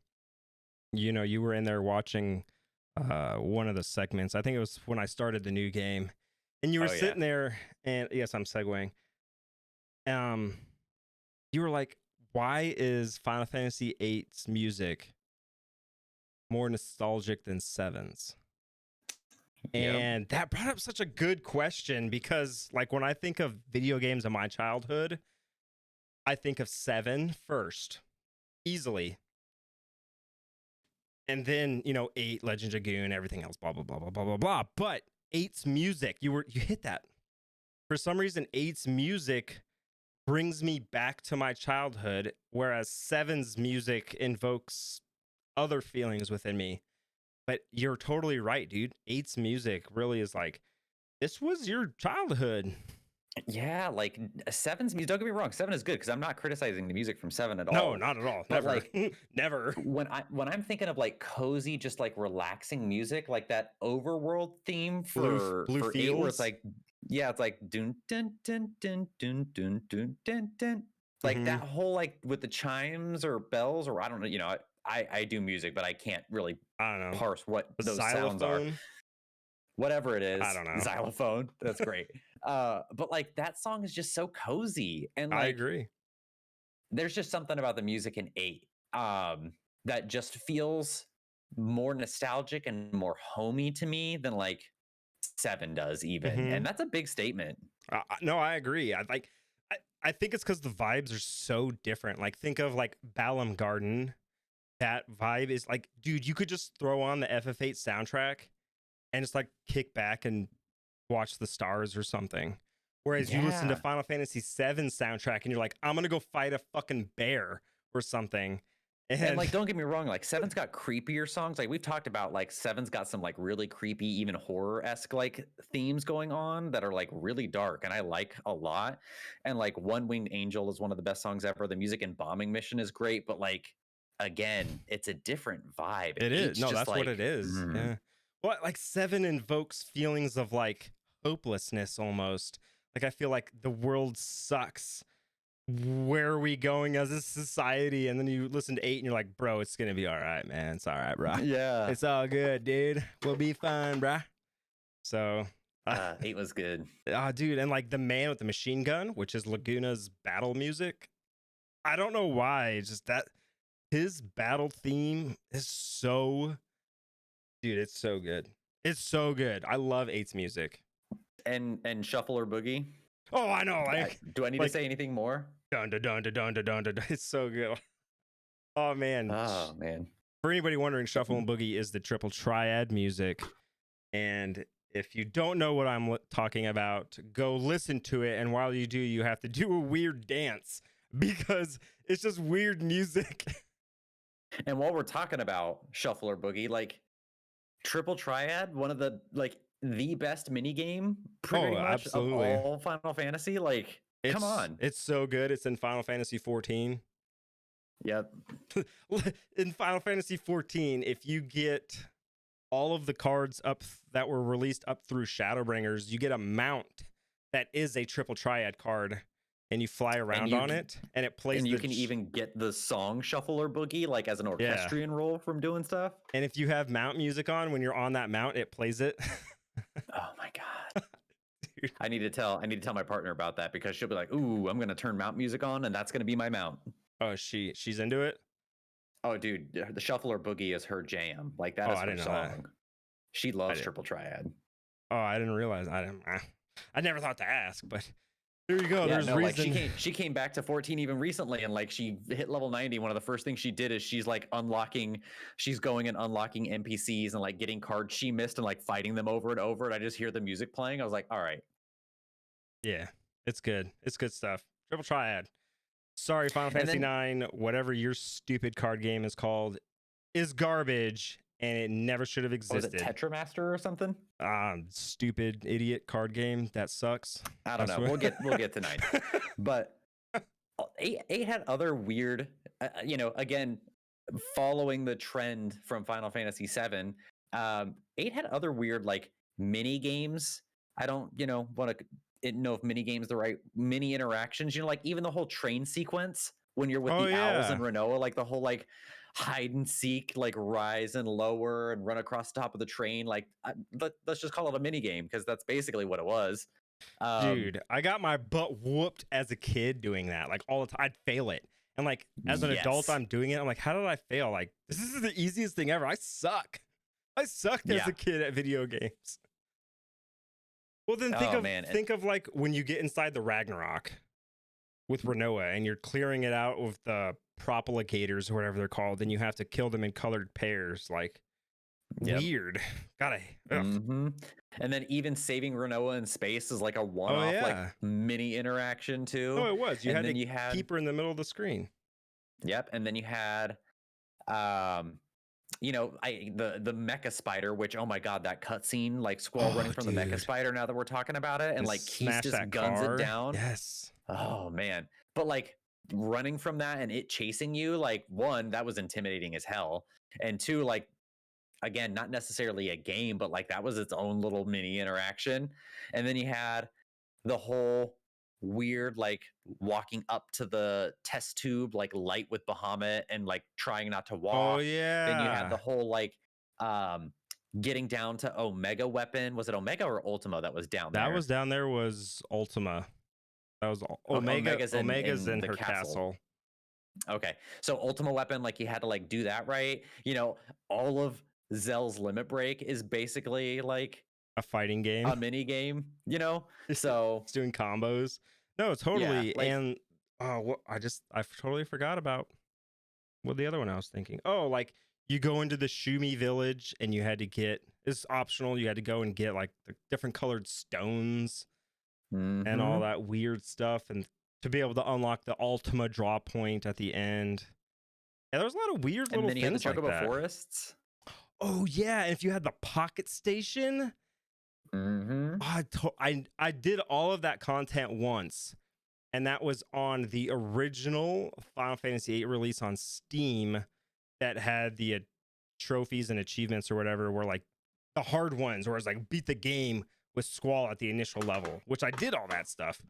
you know, you were in there watching one of the segments. I think it was when I started the new game, and you were sitting there, and yes, I'm segueing. You were like, why is Final Fantasy VIII's music more nostalgic than 7's? And that brought up such a good question, because like when I think of video games in my childhood, I think of 7 first, easily. And then, you know, 8, Legend of Dragoon, everything else, blah, blah, blah, blah, blah, blah, blah. But 8's music, you hit that. For some reason, 8's music brings me back to my childhood, whereas 7's music invokes other feelings within me. But you're totally right, dude. 8's music really is like, this was your childhood. Yeah, like 7's music. Don't get me wrong, 7 is good, because I'm not criticizing the music from 7 at all. No, not at all. But never. Like never. When I'm thinking of like cozy, just like relaxing music, like that overworld theme for 8, where it's like, yeah, it's like dun dun dun dun dun dun dun dun dun. Like that whole like with the chimes or bells, or I don't know, you know, I do music, but I can't really parse what those sounds are. Whatever it is. I don't know. Xylophone. That's great. But like that song is just so cozy. And like, I agree. There's just something about the music in 8 that just feels more nostalgic and more homey to me than like 7 does even. And that's a big statement. No, I agree. I think it's because the vibes are so different. Like think of like Balam Garden that vibe is like, dude, you could just throw on the FF8 soundtrack and just like kick back and watch the stars or something. Whereas you listen to Yeah. Final Fantasy VII soundtrack and you're like, I'm gonna go fight a fucking bear or something. And like, don't get me wrong, like Seven's got creepier songs. Like we've talked about, like Seven's got some like really creepy, even horror-esque like themes going on that are like really dark, and I like a lot. And like One Winged Angel is one of the best songs ever. The music in Bombing Mission is great, but like again, it's a different vibe. it is. Eight's No, just that's like, what it is. Yeah. Well, like 7 invokes feelings of like hopelessness almost. Like I feel like the world sucks. Where are we going as a society? And then you listen to 8 and you're like, bro, it's gonna be all right, man. It's all right, bro. Yeah. It's all good, dude. We'll be fine, bro. So 8 was good. dude, and like the man with the machine gun, which is Laguna's battle music. I don't know why. It's just that his battle theme is so, dude, it's so good. It's so good. I love 8's music. And Shuffle or Boogie. Oh, I know. Like, do I need to say anything more? Dun dun dun dun dun dun dun. It's so good. Oh man. Oh man. For anybody wondering, Shuffle and Boogie is the triple triad music. And if you don't know what I'm talking about, go listen to it. And while you do, you have to do a weird dance because it's just weird music. And while we're talking about Shuffle or Boogie, like triple triad, one of the like the best mini game pretty much absolutely. of all Final Fantasy. Like, come on. It's so good. It's in Final Fantasy XIV. Yep. In Final Fantasy XIV, if you get all of the cards up that were released up through Shadowbringers, you get a mount that is a triple triad card, and you fly around on it, and it plays. And you can even get the song Shuffle or Boogie, like as an orchestrion role from doing stuff. And if you have mount music on, when you're on that mount, it plays it. Oh my god. Dude. I need to tell my partner about that because she'll be like, "Ooh, I'm gonna turn mount music on, and that's gonna be my mount." Oh, she's into it. Oh, dude, the Shuffle or Boogie is her jam. Like that is her song. She loves triple triad. Oh, I didn't realize. I never thought to ask, but there you go. Yeah, There's reason. Like she came back to 14 even recently, and like she hit level 90. One of the first things she did is she's going and unlocking NPCs and like getting cards she missed and like fighting them over and over. And I just hear the music playing. I was like, all right. Yeah, it's good. It's good stuff. Triple triad. Sorry, Final Fantasy IX, whatever your stupid card game is called, is garbage, and it never should have existed. Was it Tetramaster or something? Stupid idiot card game that sucks. I don't know. We'll get to 9, but 8 had other weird, again, following the trend from Final Fantasy VII. 8 had other weird like mini games. I don't, want to know if mini games the right mini interactions. Like even the whole train sequence when you're with the owls and Renoa, like the whole like hide and seek, like rise and lower and run across the top of the train. Like let's just call it a mini game because that's basically what it was. Dude, I got my butt whooped as a kid doing that. Like all the time, I'd fail it. And like as an adult, I'm doing it. I'm like, how did I fail? Like this is the easiest thing ever. I sucked as a kid at video games. Well, then think of like when you get inside the Ragnarok with Renoa and you're clearing it out with the propulgators or whatever they're called, and you have to kill them in colored pairs. Like weird. And then even saving Renoa in space is like a one-off like mini interaction too. Oh, it was. You had to keep her in the middle of the screen. Yep. And then you had the mecha spider, which oh my god, that cutscene, like Squall running from the mecha spider. Now that we're talking about it, and like Keith just guns it down. Yes. Oh man, but like running from that and it chasing you, like one, that was intimidating as hell, and two, like again, not necessarily a game, but like that was its own little mini interaction. And then you had the whole weird like walking up to the test tube like light with Bahamut and like trying not to walk. Oh yeah. Then you had the whole like getting down to Omega weapon. Was it Omega or Ultima that was down there? That was down there was Ultima. That was Omega's in her castle. Okay. So Ultima weapon, like you had to like do that right. All of Zell's Limit Break is basically like a fighting game, a mini game, so it's doing combos. No, totally. And I totally forgot about Well, the other one I was thinking. Oh, like you go into the Shumi village and you had to get, it's optional. You had to go and get like the different colored stones and all that weird stuff, and to be able to unlock the Ultima draw point at the end. Yeah, there was a lot of weird little things like that. And then you had the Chocobo forests. Oh yeah, and if you had the pocket station, I did all of that content once, and that was on the original Final Fantasy VIII release on Steam that had the trophies and achievements or whatever were like the hard ones, where it's like beat the game with Squall at the initial level, which I did all that stuff.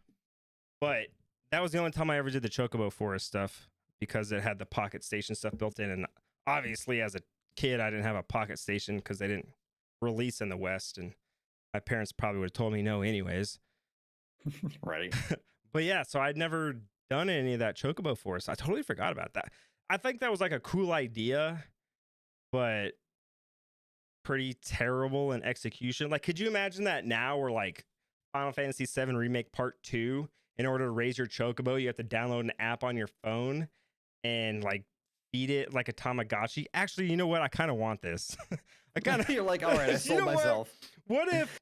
But that was the only time I ever did the Chocobo Forest stuff, because it had the pocket station stuff built in. And obviously as a kid, I didn't have a pocket station because they didn't release in the West, and my parents probably would have told me no anyways. Right. But yeah, so I'd never done any of that Chocobo Forest. I totally forgot about that. I think that was like a cool idea, but pretty terrible in execution. Like, could you imagine that now, where like Final Fantasy VII Remake Part 2, in order to raise your Chocobo, you have to download an app on your phone and like feed it like a Tamagotchi? Actually, you know what? I kind of want this. I kind of You're like, all right, I sold myself. What if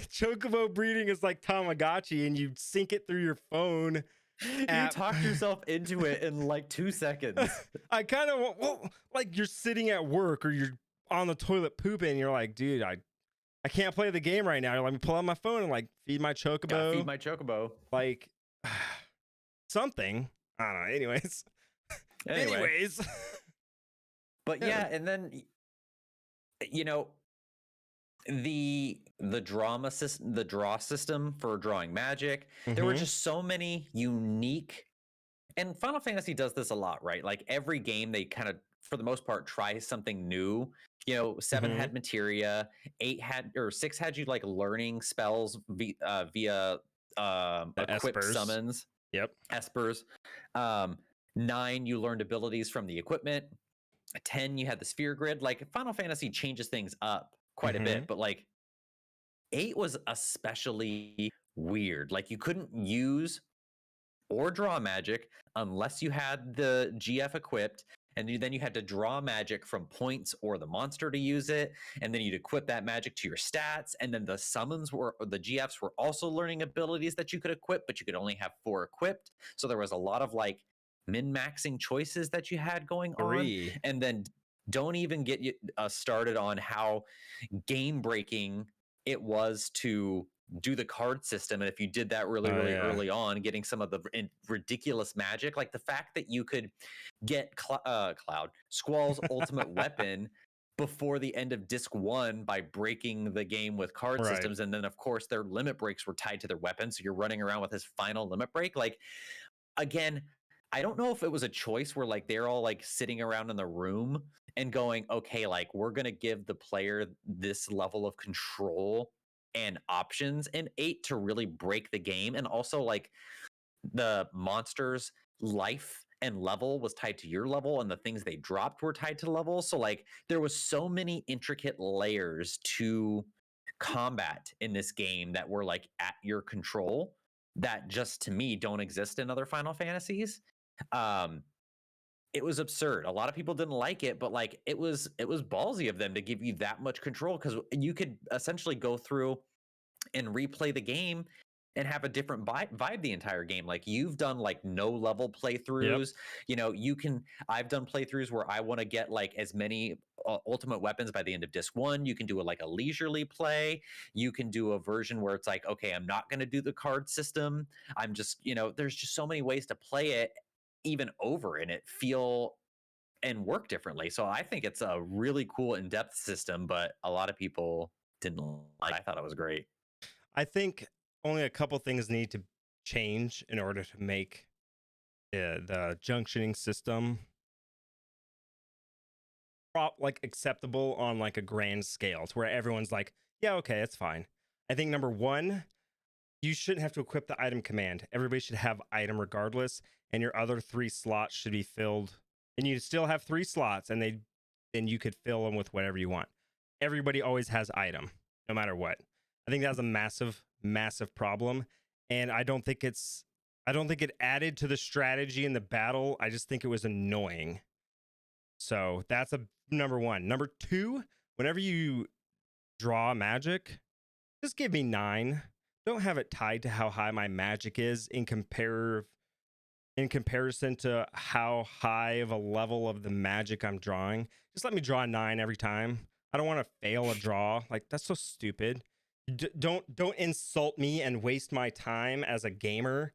Chocobo breeding is like Tamagotchi and you sync it through your phone? You talked yourself into it in like 2 seconds. I kind of want, well, like you're sitting at work or you're on the toilet pooping and you're like, dude, I can't play the game right now. Let me pull out my phone and like feed my Chocobo. Gotta feed my Chocobo. Like something. I don't know. Anyways. But yeah, and then you know, the draw system for drawing magic. There were just so many unique, and Final Fantasy does this a lot, right? Like every game, they kind of, for the most part, try something new. You know, 7 had materia, 6 had you like learning spells via equipped espers. Summons. Yep. Espers. 9, you learned abilities from the equipment. 10, you had the sphere grid. Like Final Fantasy changes things up quite a bit, but like 8 was especially weird. Like you couldn't use or draw magic unless you had the GF equipped, and then you had to draw magic from points or the monster to use it, and then you'd equip that magic to your stats, and then the summons or the GFs were also learning abilities that you could equip, but you could only have 4 equipped. So there was a lot of like min-maxing choices that you had going on. And then don't even get started on how game-breaking it was to do the card system. And if you did that really early on, getting some of the ridiculous magic, like the fact that you could get Squall's ultimate weapon before the end of disc 1 by breaking the game with card systems. And then of course their limit breaks were tied to their weapons, so you're running around with his final limit break. Like, again, I don't know if it was a choice where like they're all like sitting around in the room and going, okay, like we're going to give the player this level of control and options in 8 to really break the game. And also like the monsters' life and level was tied to your level, and the things they dropped were tied to level. So like there was so many intricate layers to combat in this game that were like at your control that just to me don't exist in other Final Fantasies. It was absurd. A lot of people didn't like it, but like it was ballsy of them to give you that much control, because you could essentially go through and replay the game and have a different vibe the entire game. Like you've done like no level playthroughs. You know, I've done playthroughs where I want to get like as many ultimate weapons by the end of disc 1. You can do like a leisurely play. You can do a version where it's like, okay, I'm not going to do the card system. I'm just, there's just so many ways to play it even over, and it feel and work differently. So I think it's a really cool in-depth system, but a lot of people didn't like it. I thought it was great. I think only a couple things need to change in order to make the junctioning system like acceptable on like a grand scale, to where everyone's like, yeah, okay, it's fine. I think number 1, you shouldn't have to equip the item command. Everybody should have item regardless, and your other 3 slots should be filled, and you still have 3 slots, and then you could fill them with whatever you want. Everybody always has item, no matter what. I think that's a massive problem, and I don't think it's I don't think it added to the strategy in the battle. I just think it was annoying. So that's a number one. Number two, whenever you draw magic, just give me 9. Don't have it tied to how high my magic is in comparison to how high of a level of the magic I'm drawing. Just let me draw 9 every time. I don't want to fail a draw. Like, that's so stupid. Don't insult me and waste my time as a gamer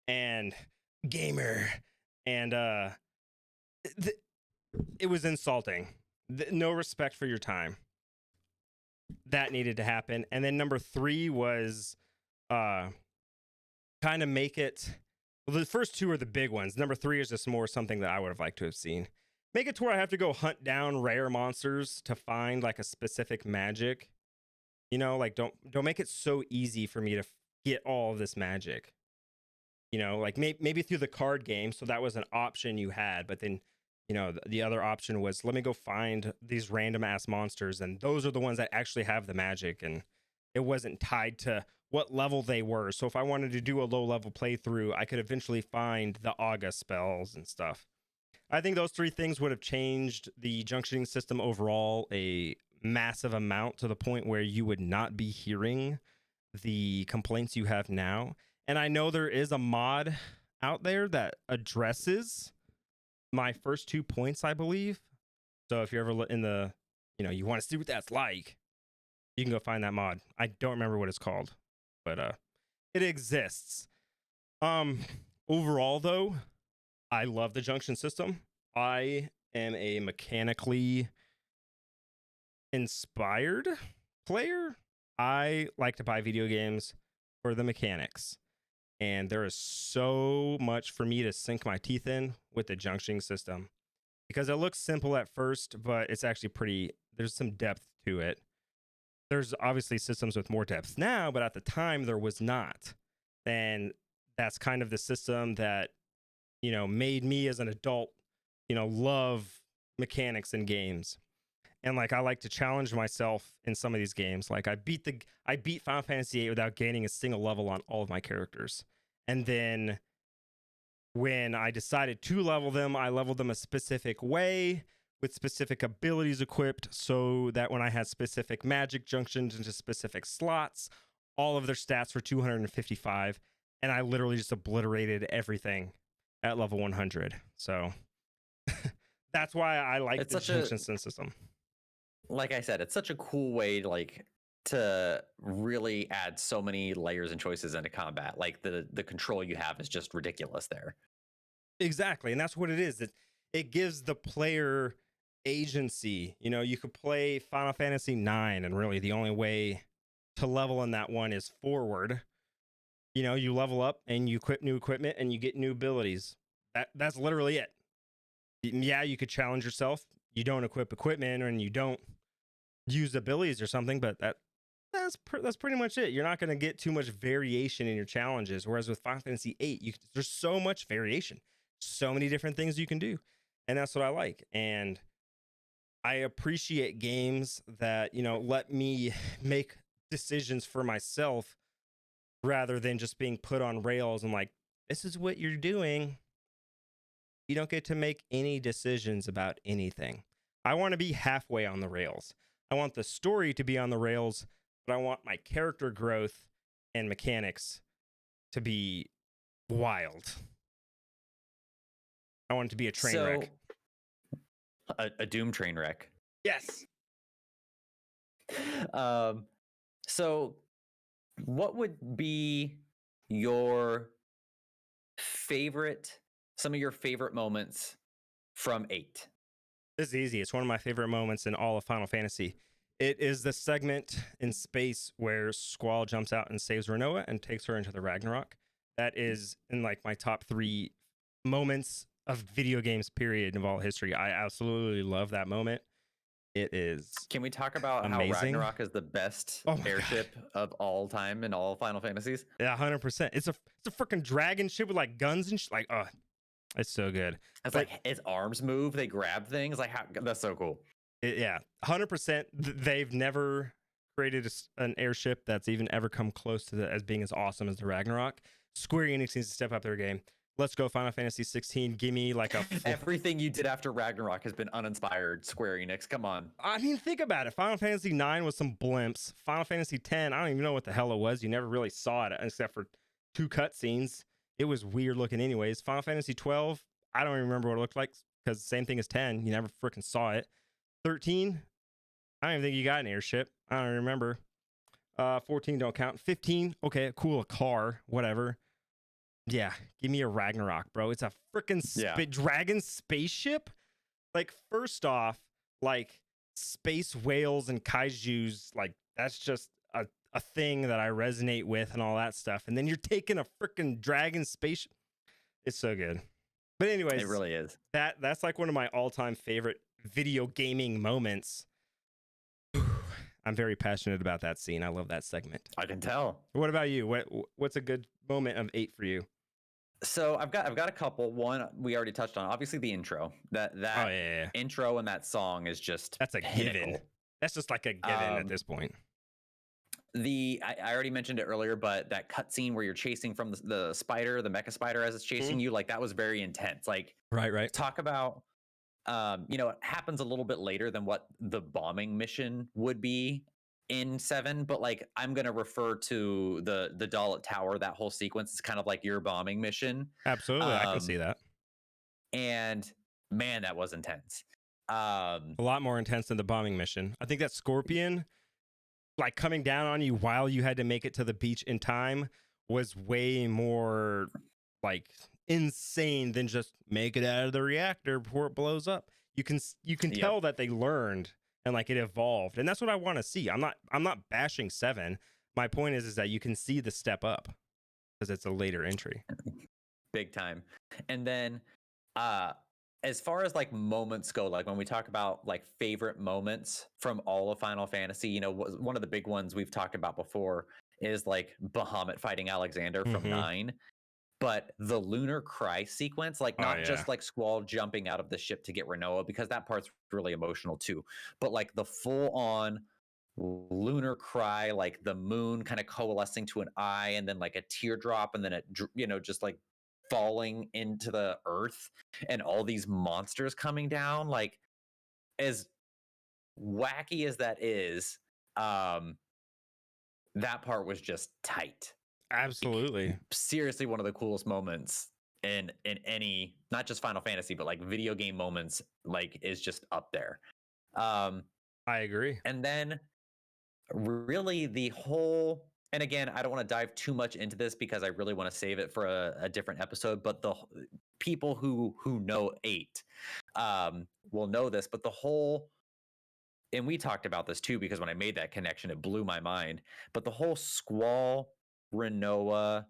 and it was insulting. No respect for your time. That needed to happen. And then number 3 was kind of make it, well, the first 2 are the big ones. Number 3 is just more something that I would have liked to have seen. Make it to where I have to go hunt down rare monsters to find like a specific magic. You know, like don't make it so easy for me to get all of this magic. You know, like maybe through the card game, so that was an option you had, but then, you know, the other option was, let me go find these random ass monsters, and those are the ones that actually have the magic, and it wasn't tied to what level they were. So if I wanted to do a low level playthrough, I could eventually find the Aga spells and stuff. I think those 3 things would have changed the junctioning system overall a massive amount, to the point where you would not be hearing the complaints you have now. And I know there is a mod out there that addresses my first 2 points, I believe. So if you're ever in the, you know, you want to see what that's like, you can go find that mod. I don't remember what it's called, but it exists. Overall though, I love the junction system. I am a mechanically inspired player. I like to buy video games for the mechanics. And there is so much for me to sink my teeth in with the junctioning system, because it looks simple at first, but it's actually there's some depth to it. There's obviously systems with more depth now, but at the time there was not. And that's kind of the system that, you know, made me as an adult, you know, love mechanics in games. And like, I like to challenge myself in some of these games. Like I beat Final Fantasy VIII without gaining a single level on all of my characters. And then when I decided to level them, I leveled them a specific way with specific abilities equipped, so that when I had specific magic junctions into specific slots, all of their stats were 255. And I literally just obliterated everything at level 100. So that's why I like the junction system. Like I said, it's such a cool way to really add so many layers and choices into combat. Like the control you have is just ridiculous there. Exactly. And that's what it is. It gives the player agency. You know, you could play Final Fantasy IX, and really the only way to level in that one is forward. You know, you level up and you equip new equipment and you get new abilities. That's literally it. Yeah, you could challenge yourself. You don't equip equipment and you don't use abilities or something, but that's pretty much it. You're not going to get too much variation in your challenges. Whereas with Final Fantasy VIII, there's so much variation, so many different things you can do, and that's what I like. And I appreciate games that, you know, let me make decisions for myself rather than just being put on rails and like, this is what you're doing. You don't get to make any decisions about anything. I want to be halfway on the rails. I want the story to be on the rails, but I want my character growth and mechanics to be wild. I want it to be a train wreck. A Doom train wreck. Yes. So what would be some of your favorite moments from 8? This is easy. It's one of my favorite moments in all of Final Fantasy. It is the segment in space where Squall jumps out and saves Renoa and takes her into the Ragnarok. That is in like my top 3 moments of video games period of all history. I absolutely love that moment. It is. Can we talk about amazing. How Ragnarok is the best airship of all time in all Final Fantasies? Yeah, 100%. It's a freaking dragon ship with like guns and like, oh, it's so good. It's like its arms move, they grab things. Like, that's so cool. Yeah, 100%. They've never created an airship that's even ever come close to as being as awesome as the Ragnarok. Square Enix needs to step up their game. Let's go Final Fantasy 16. Give me like a everything you did after Ragnarok has been uninspired. Square Enix, come on. I mean, think about it. Final Fantasy 9 was some blimps. Final Fantasy 10, I don't even know what the hell it was. You never really saw it except for 2 cutscenes. It was weird looking anyways. Final Fantasy 12, I don't even remember what it looked like because same thing as 10. You never freaking saw it. 13, I don't even think you got an airship. I don't remember. 14 don't count. 15, okay, cool, a car, whatever. Yeah, give me a Ragnarok, bro. It's a freaking dragon spaceship. Like, first off, like space whales and kaijus, like that's just a thing that I resonate with and all that stuff. And then you're taking a freaking dragon spaceship. It's so good. But anyways, it really is. That's like one of my all-time favorite video gaming moments. I'm very passionate about that scene. I love that segment. I can tell. What about you? What's a good moment of 8 for you? So I've got a couple. One we already touched on. Obviously the intro. That intro and that song is just that's a given. That's just like a given at this point. I already mentioned it earlier, but that cutscene where you're chasing from the spider, the mecha spider as it's chasing you, like that was very intense. Like right. Talk about it happens a little bit later than what the bombing mission would be in 7, but like I'm gonna refer to the Dalit Tower. That whole sequence is kind of like your bombing mission. Absolutely, I can see that. And man, that was intense. A lot more intense than the bombing mission. I think that Scorpion, like coming down on you while you had to make it to the beach in time, was way more like insane than just make it out of the reactor before it blows up. You can tell that they learned. And like it evolved, and that's what I want to see. I'm not bashing 7. My point is that you can see the step up because it's a later entry. Big time. And then as far as like moments go, like when we talk about like favorite moments from all of Final Fantasy, one of the big ones we've talked about before is like Bahamut fighting Alexander from 9. But the lunar cry sequence, like not just like Squall jumping out of the ship to get Renoa, because that part's really emotional too. But like the full on lunar cry, like the moon kind of coalescing to an eye and then like a teardrop and then it, just like falling into the earth and all these monsters coming down, like as wacky as that is, that part was just tight. Absolutely. Seriously, one of the coolest moments in any, not just Final Fantasy, but like video game moments, like is just up there. I agree. And then really the whole, and again, I don't want to dive too much into this because I really want to save it for a different episode, but the people who know 8 will know this, but the whole, and we talked about this too, because when I made that connection, it blew my mind, but the whole Squall, Renoa,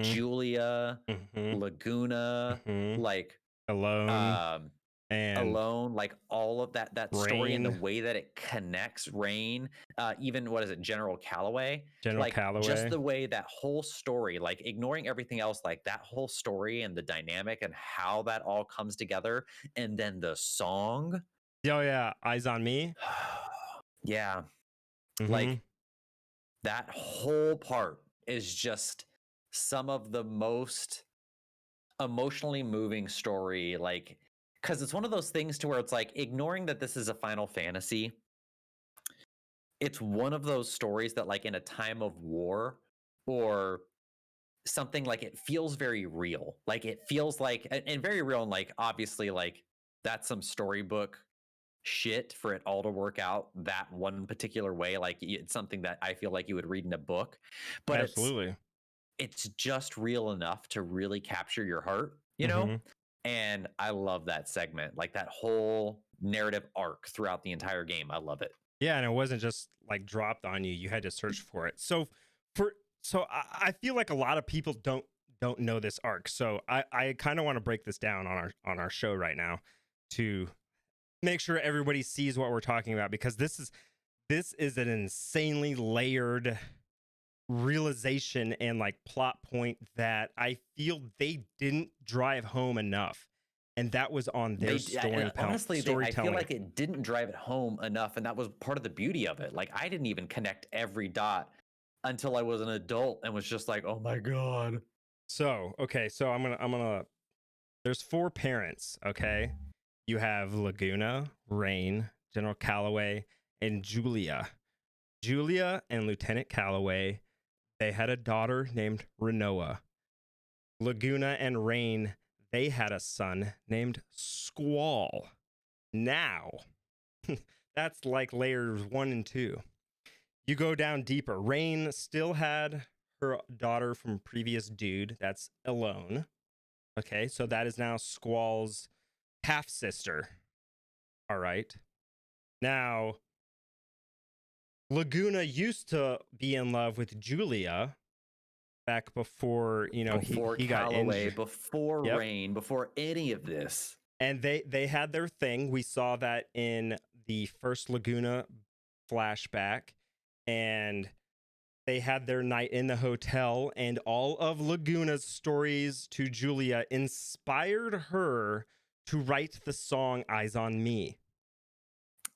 Julia, Laguna, like Alone, Alone, like all of that story and the way that it connects Rain, even what is it, General Calloway, just the way that whole story, like ignoring everything else, like that whole story and the dynamic and how that all comes together, and then the song. Oh yeah, Eyes on Me. Yeah, like that whole part is just some of the most emotionally moving story, like, because it's one of those things to where it's like, ignoring that this is a Final Fantasy, it's one of those stories that like in a time of war or something, like it feels very real, like it feels like, and very real, and like obviously like that's some storybook shit for it all to work out that one particular way, like it's something that I feel like you would read in a book, but absolutely it's just real enough to really capture your heart, know. And I love that segment, like that whole narrative arc throughout the entire game. I love it. Yeah, and it wasn't just like dropped on you, you had to search for it. So I feel like a lot of people don't know this arc, so I kind of want to break this down on our show right now to make sure everybody sees what we're talking about, because this is an insanely layered realization and like plot point that I feel they didn't drive home enough, and that was on their storytelling. Honestly, I feel like it didn't drive it home enough, and that was part of the beauty of it. Like I didn't even connect every dot until I was an adult and was just like, oh my god, So, okay, so I'm gonna there's four parents, okay? You have Laguna, Rain, General Calloway, and Julia. Julia and Lieutenant Calloway, they had a daughter named Renoa. Laguna and Rain, they had a son named Squall. Now, that's like layers 1 and 2. You go down deeper. Rain still had her daughter from previous dude. That's Alone. Okay, so that is now Squall's half sister. All right. Now, Laguna used to be in love with Julia back before, Before he got Calloway, injured. before Yep. Rain, before any of this. And they had their thing. We saw that in the first Laguna flashback, and they had their night in the hotel, and all of Laguna's stories to Julia inspired her to write the song Eyes on Me.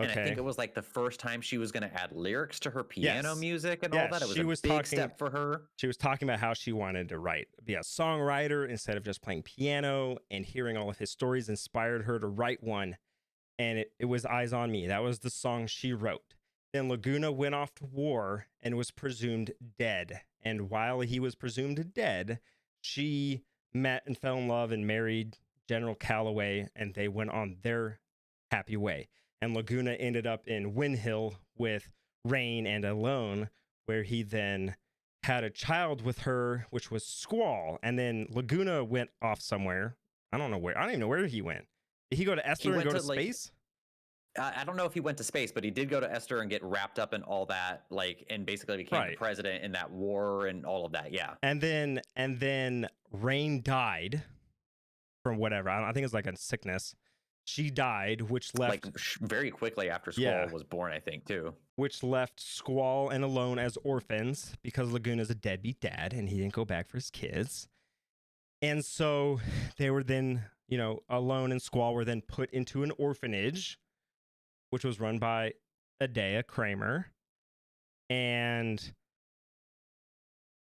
And I think Okay. it was like the first time she was going to add lyrics to her piano Yes. music and all Yes, that. It was she a was big talking- step for her. She was talking about how she wanted to be a songwriter instead of just playing piano, and hearing all of his stories inspired her to write one. And it was Eyes on Me. That was the song she wrote. Then Laguna went off to war and was presumed dead. And while he was presumed dead, she met and fell in love and married General Calloway, and they went on their happy way. And Laguna ended up in Windhill with Rain and Alone, where he then had a child with her, which was Squall. And then Laguna went off somewhere. I don't know where. I don't even know where he went. Did he go to Esther and go to space? I don't know if he went to space, but he did go to Esther and get wrapped up in all that, and basically became the president in that war and all of that. Yeah. And then Rain died from whatever. I think it's like a sickness. She died, which left very quickly after Squall was born, I think, too. Which left Squall and Alone as orphans because Laguna's a deadbeat dad and he didn't go back for his kids. And so they were then, Alone and Squall were then put into an orphanage, which was run by Adea Kramer. And,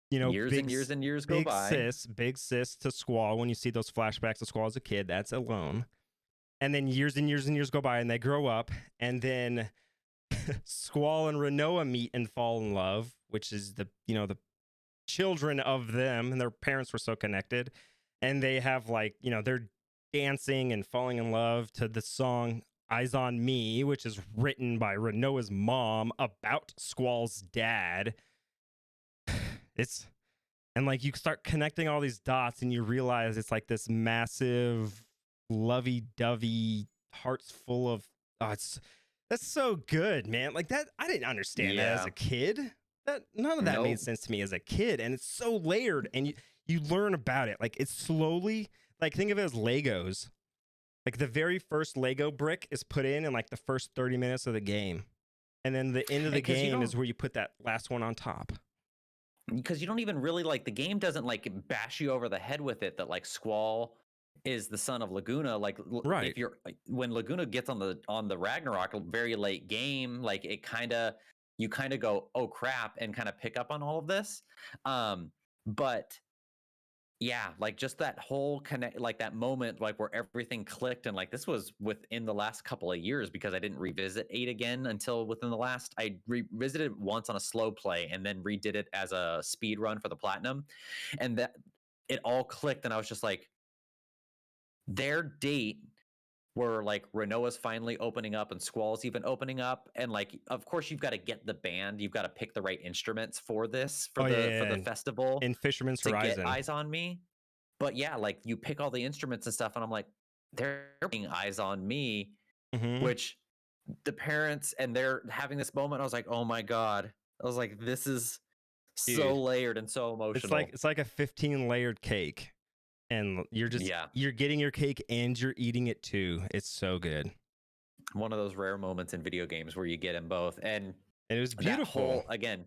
years and years go by. Big sis to Squall. When you see those flashbacks of Squall as a kid, that's Alone. And then years and years and years go by and they grow up. And then Squall and Renoa meet and fall in love, which is the children of them, and their parents were so connected. And they have they're dancing and falling in love to the song Eyes on Me, which is written by Renoa's mom about Squall's dad. And you start connecting all these dots and you realize it's like this massive lovey-dovey, hearts full of that's so good, man. Like that, I didn't understand that as a kid. None of that made sense to me as a kid, and it's so layered, and you learn about it. Like it's slowly, think of it as Legos. Like the very first Lego brick is put in like the first 30 minutes of the game, and then the end of the game is where you put that last one on top. Because you don't even really the game doesn't bash you over the head with it that Squall is the son of Laguna. Right. If when Laguna gets on the Ragnarok, very late game, you kind of go, oh crap, and kind of pick up on all of this. But yeah, just that whole connect, that moment, where everything clicked, and this was within the last couple of years, because I didn't revisit 8 again until within the last. I revisited it once on a slow play, and then redid it as a speed run for the platinum, and that it all clicked, and I was just like, their date where Renoa's finally opening up and Squall's even opening up, and of course you've got to get the band, you've got to pick the right instruments for this for the festival in Fisherman's Horizon. Get Eyes on Me. But yeah, you pick all the instruments and stuff, and I'm like, they're putting Eyes on Me, which the parents, and they're having this moment. I was like, oh my god, I was like, this is so layered and so emotional. It's like a 15 layered cake. And you're getting your cake and you're eating it too. It's so good. One of those rare moments in video games where you get them both, and it was beautiful. Again,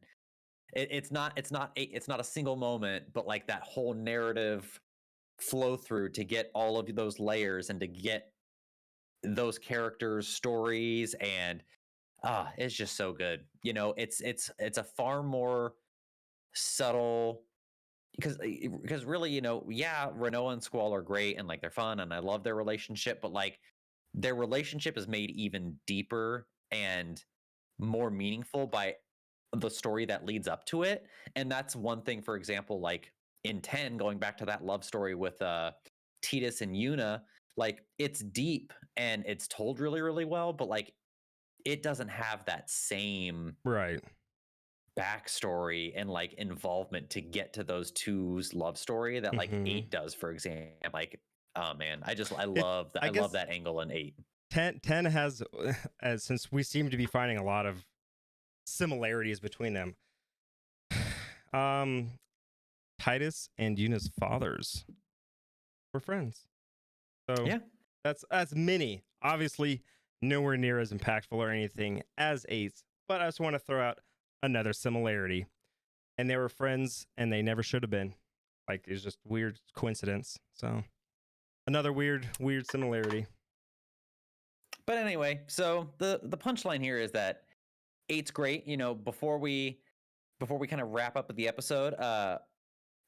it's not a single moment, but that whole narrative flow through to get all of those layers and to get those characters' stories, and it's just so good. It's a far more subtle because really, yeah, Renault and Squall are great and like they're fun and I love their relationship, but like their relationship is made even deeper and more meaningful by the story that leads up to it. And that's one thing, for example, like in 10, going back to that love story with Titus and Yuna, like it's deep and it's told really, really well, but like it doesn't have that same Right. backstory and like involvement to get to those two's love story that like Mhm. 8 does, for example. Like, oh man, I It love that. I I love guess that angle in 8. 10 has as since we seem to be finding a lot of similarities between them. Um Titus and Yuna's fathers were friends. So Yeah. that's as many. Obviously, nowhere near as impactful or anything as Ace, but I just want to throw out another similarity. And they were friends and they never should have been. Like it's just weird coincidence. So another weird similarity. But anyway, so the punchline here is that 8's great. Before we kind of wrap up the episode,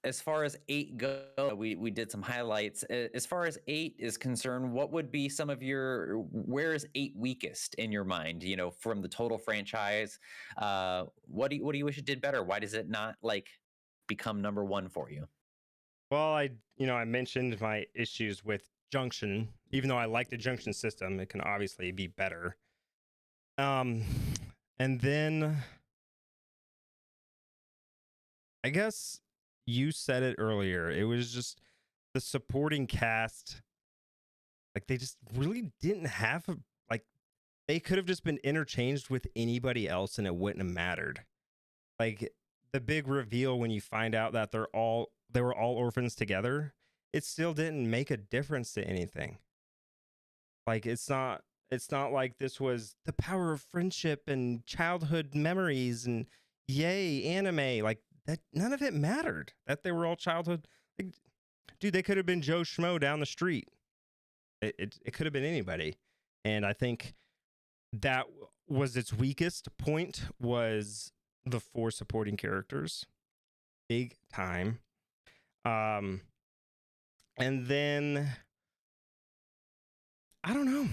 as far as 8 go, we did some highlights. As far as 8 is concerned, what would be some of where is 8 weakest in your mind? From the total franchise, what do you wish it did better? Why does it not like become number 1 for you? Well, I mentioned my issues with Junction. Even though I like the Junction system, it can obviously be better. And then I guess you said it earlier. It was just the supporting cast. Like they just really didn't have like they could have just been interchanged with anybody else and it wouldn't have mattered. Like the big reveal when you find out that they were all orphans together, it still didn't make a difference to anything. Like it's not like this was the power of friendship and childhood memories and yay anime. Like that none of it mattered. That they were all childhood, like, dude, they could have been Joe Schmo down the street. It could have been anybody. And I think that was its weakest point, was the 4 supporting characters. Big time. And then I don't know.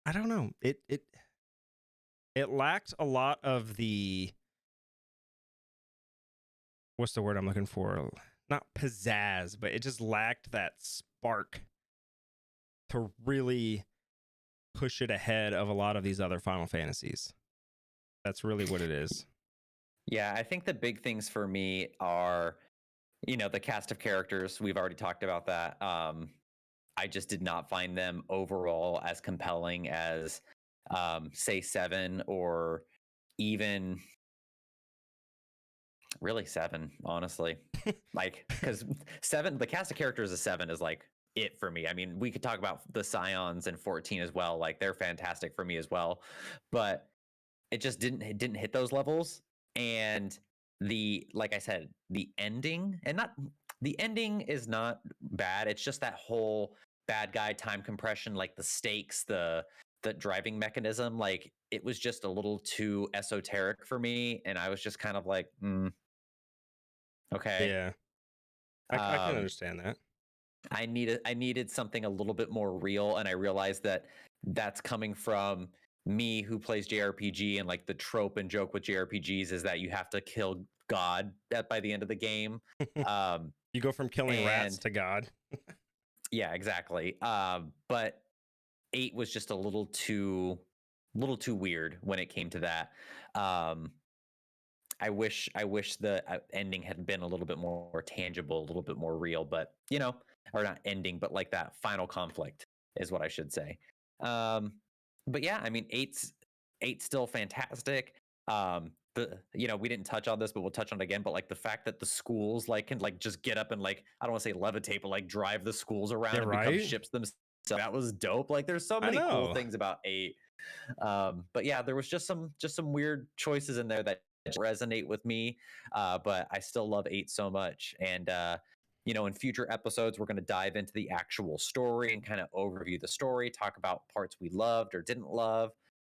I don't know. It lacked a lot of the, what's the word I'm looking for? Not pizzazz, but it just lacked that spark to really push it ahead of a lot of these other Final Fantasies. That's really what it is. Yeah, I think the big things for me are, the cast of characters. We've already talked about that. I just did not find them overall as compelling as, say, 7 or even really 7, honestly. Like, because 7, the cast of characters of 7 is like it for me. I mean, we could talk about the Scions and 14 as well. Like, they're fantastic for me as well. But it just didn't hit those levels. And like I said, the ending is not bad. It's just that whole bad guy time compression, like the stakes, the driving mechanism, like it was just a little too esoteric for me, and I was just kind of like, okay. Yeah. I can understand that. I needed something a little bit more real, and I realized that that's coming from me who plays JRPG, and like the trope and joke with JRPGs is that you have to kill God by the end of the game. You go from killing rats to God. Yeah, exactly. But 8 was just a little too weird when it came to that. I wish the ending had been a little bit more tangible, a little bit more real, but or not ending, but like that final conflict is what I should say. But yeah, I mean, 8's still fantastic. We didn't touch on this, but we'll touch on it again. But like the fact that the schools like can like just get up and like, I don't want to say levitate, but like drive the schools around and become ships themselves. So that was dope. Like there's so many cool things about 8. But yeah, there was just some weird choices in there that resonate with me. But I still love 8 so much. And in future episodes, we're going to dive into the actual story and kind of overview the story, talk about parts we loved or didn't love.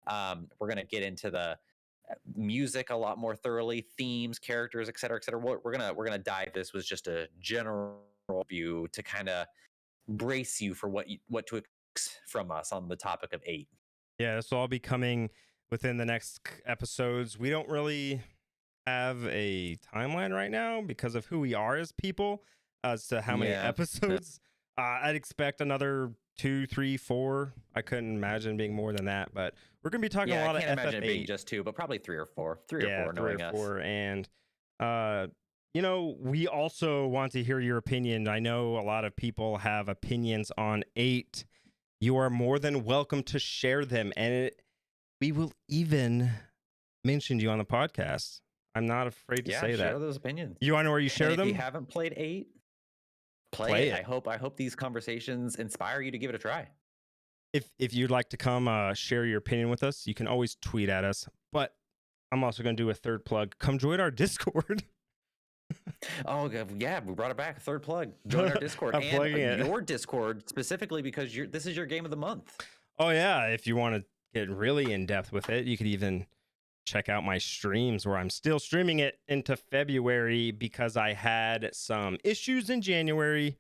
We're going to get into the music a lot more thoroughly, themes, characters, et cetera, et cetera. We're gonna dive. This was just a general view to kind of brace you for what to expect from us on the topic of 8. Yeah, this will all be coming within the next episodes. We don't really have a timeline right now because of who we are as people as to how many episodes. I'd expect another 2, 3, 4. I couldn't imagine being more than that, but we're gonna be talking a lot of FF8. I can't imagine it being just 2, but probably 3 or 4. 3 or 4 knowing us. 4. And you know, we also want to hear your opinion. I know a lot of people have opinions on 8. You are more than welcome to share them, and we will even mention you on the podcast. I'm not afraid to say that. Share those opinions. You want to know where you share them? If you haven't played 8, play it. I hope these conversations inspire you to give it a try. If you'd like to come share your opinion with us, you can always tweet at us. But I'm also going to do a third plug. Come join our Discord. Oh yeah, we brought it back. Third plug. Join our Discord. I'm plugging it. Your Discord specifically because this is your game of the month. Oh yeah, if you want to get really in depth with it, you could even check out my streams where I'm still streaming it into February because I had some issues in January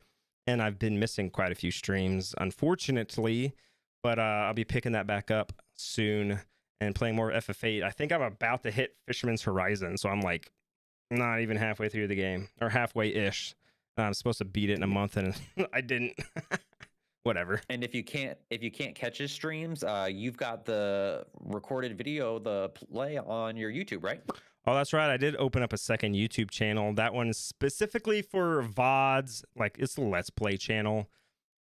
and I've been missing quite a few streams, unfortunately. But I'll be picking that back up soon and playing more FF8. I think I'm about to hit Fisherman's Horizon, so I'm like not even halfway through the game, or halfway-ish. I'm supposed to beat it in a month, and I didn't. Whatever. And if you can't catch his streams, you've got the recorded video, the play on your YouTube, right? Oh, that's right. I did open up a second YouTube channel. That one's specifically for VODs. Like, it's a Let's Play channel.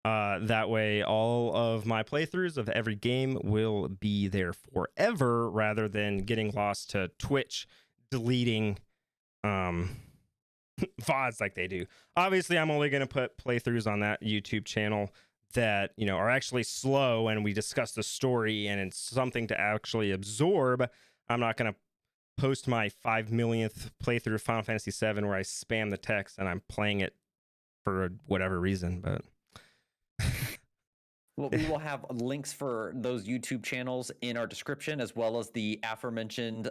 That way, all of my playthroughs of every game will be there forever, rather than getting lost to Twitch, deleting VODs like they do. Obviously, I'm only going to put playthroughs on that YouTube channel that, you know, are actually slow and we discuss the story and it's something to actually absorb. I'm not going to post my 5 millionth playthrough of Final Fantasy VII where I spam the text and I'm playing it for whatever reason, but well, we will have links for those YouTube channels in our description, as well as the aforementioned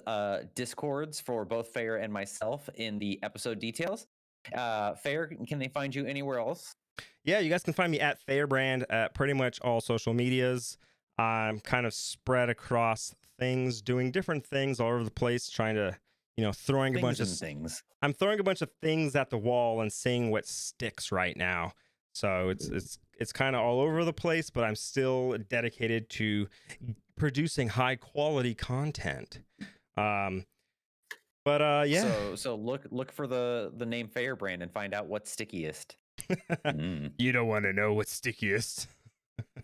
Discords for both Feyer and myself in the episode details. Feyer, can they find you anywhere else? Yeah, you guys can find me at Feyerbrand at pretty much all social medias. I'm kind of spread across things, doing different things all over the place, trying to, you know, throwing a bunch of things. I'm throwing a bunch of things at the wall and seeing what sticks right now. So it's kind of all over the place, but I'm still dedicated to producing high quality content. Yeah. So look for the name Feyerbrand and find out what's stickiest. You don't want to know what's stickiest.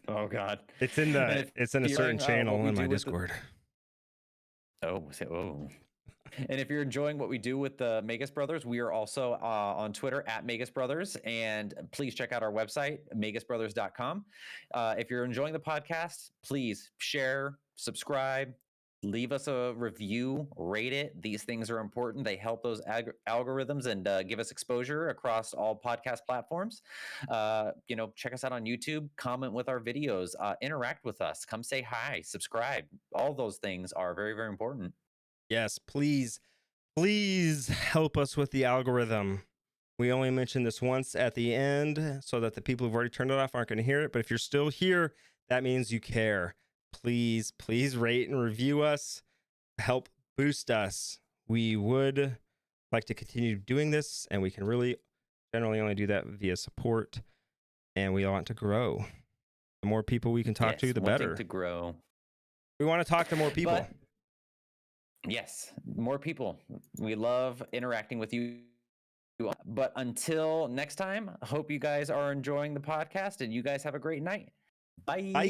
Oh God, it's in a certain channel in my Discord. And if you're enjoying what we do with the Magus Brothers, we are also on Twitter at Magus Brothers, and please check out our website, magusbrothers.com. If you're enjoying the podcast, please share, subscribe, leave us a review, rate it. These things are important. They help those algorithms and give us exposure across all podcast platforms. Check us out on YouTube, comment with our videos, interact with us, come say hi, subscribe. All those things are very, very important. Yes, please help us with the algorithm. We only mention this once at the end so that the people who've already turned it off aren't going to hear it. But if you're still here, that means you care. Please rate and review us. Help boost us. We would like to continue doing this, and we can really generally only do that via support. And we want to grow. The more people we can talk to, the better. To grow. We want to talk to more people. Yes, more people. We love interacting with you. But until next time, I hope you guys are enjoying the podcast and you guys have a great night. Bye. Bye.